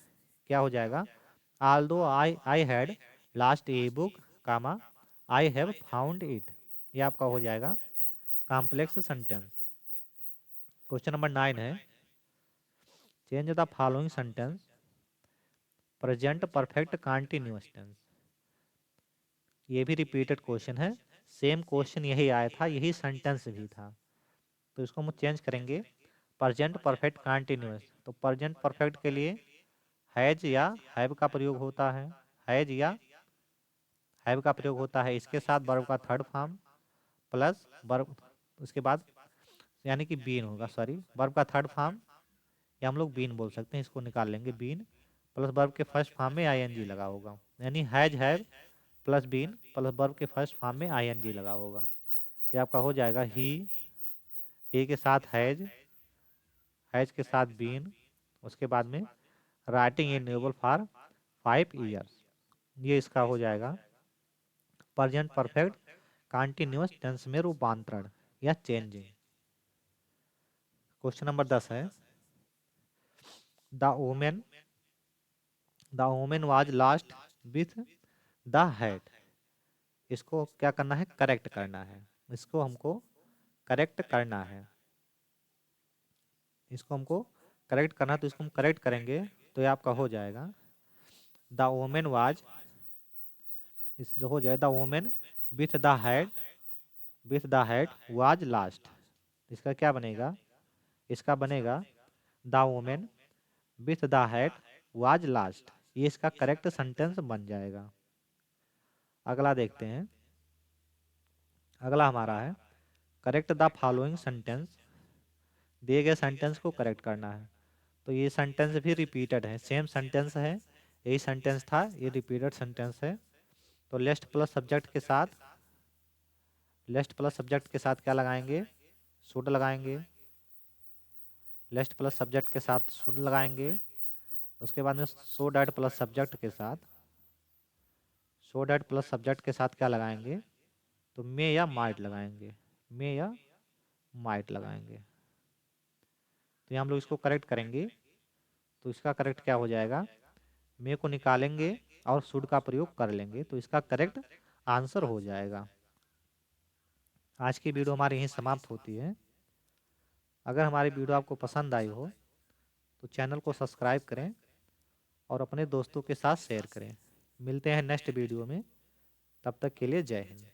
क्या हो जाएगा? Although I had lost a book comma I have found it, ये आपका हो जाएगा कॉम्प्लेक्स सेंटेंस। क्वेश्चन नंबर 9 है, change the following sentence present perfect continuous tense. ये भी रिपीटेड क्वेश्चन है, सेम क्वेश्चन यही आया था, यही सेंटेंस भी था, तो इसको हम चेंज करेंगे प्रेजेंट परफेक्ट कंटिन्यूअस। तो प्रेजेंट परफेक्ट के लिए हैज या हैव का प्रयोग होता है, हैज या हैव का प्रयोग होता है, इसके साथ वर्ब का थर्ड फॉर्म प्लस वर्ब, उसके बाद यानी कि बीन होगा, सॉरी वर्ब का थर्ड फॉर्म, या हम लोग बीन बोल सकते हैं, इसको निकाल लेंगे बीन प्लस वर्ब के फर्स्ट फॉर्म में आईएनजी लगा होगा, यानी has have plus been plus verb के फर्स्ट फॉर्म में आईएनजी लगा होगा। तो ये आपका हो जाएगा ही के साथ हैज के साथ बीन, उसके बाद में writing in novel for 5 years, ये इसका हो जाएगा प्रेजेंट परफेक्ट कंटिन्यूअस टेंस में रूपांतरण या चेंजिंग। क्वेश्चन नंबर 10 है, the women was last with the hat. इसको क्या करना है? करेक्ट करना है, इसको हमको करेक्ट करना है, इसको हमको करेक्ट करना है, तो इसको हम करेक्ट करेंगे, तो ये आपका हो जाएगा द वोमेन वाज, इस हो जाएगा the women with the hat was last. इसका क्या बनेगा? इसका बनेगा the women with the hat was last, ये इसका करेक्ट सेंटेंस बन जाएगा। अगला देखते हैं, अगला हमारा है करेक्ट द फॉलोइंग सेंटेंस। दिए गए सेंटेंस को करेक्ट करना है, तो ये सेंटेंस भी रिपीटेड है, सेम सेंटेंस है, यही सेंटेंस था, ये रिपीटेड सेंटेंस है। तो लेस्ट प्लस सब्जेक्ट के साथ, लेस्ट प्लस सब्जेक्ट के साथ क्या लगाएंगे? शुड लगाएंगे, लेस्ट प्लस सब्जेक्ट के साथ शुड लगाएंगे, उसके बाद में सो डैट प्लस सब्जेक्ट के साथ, सो डैट प्लस सब्जेक्ट के साथ क्या लगाएंगे? तो मे या माइट लगाएंगे, मे या माइट लगाएंगे। तो यहाँ हम लोग इसको करेक्ट करेंगे, तो इसका करेक्ट क्या हो जाएगा? मे को निकालेंगे और शुड का प्रयोग कर लेंगे, तो इसका करेक्ट आंसर हो जाएगा। आज की वीडियो हमारी यहीं समाप्त होती है। अगर हमारी वीडियो आपको पसंद आई हो तो चैनल को सब्सक्राइब करें और अपने दोस्तों के साथ शेयर करें। मिलते हैं नेक्स्ट वीडियो में, तब तक के लिए जय हिंद।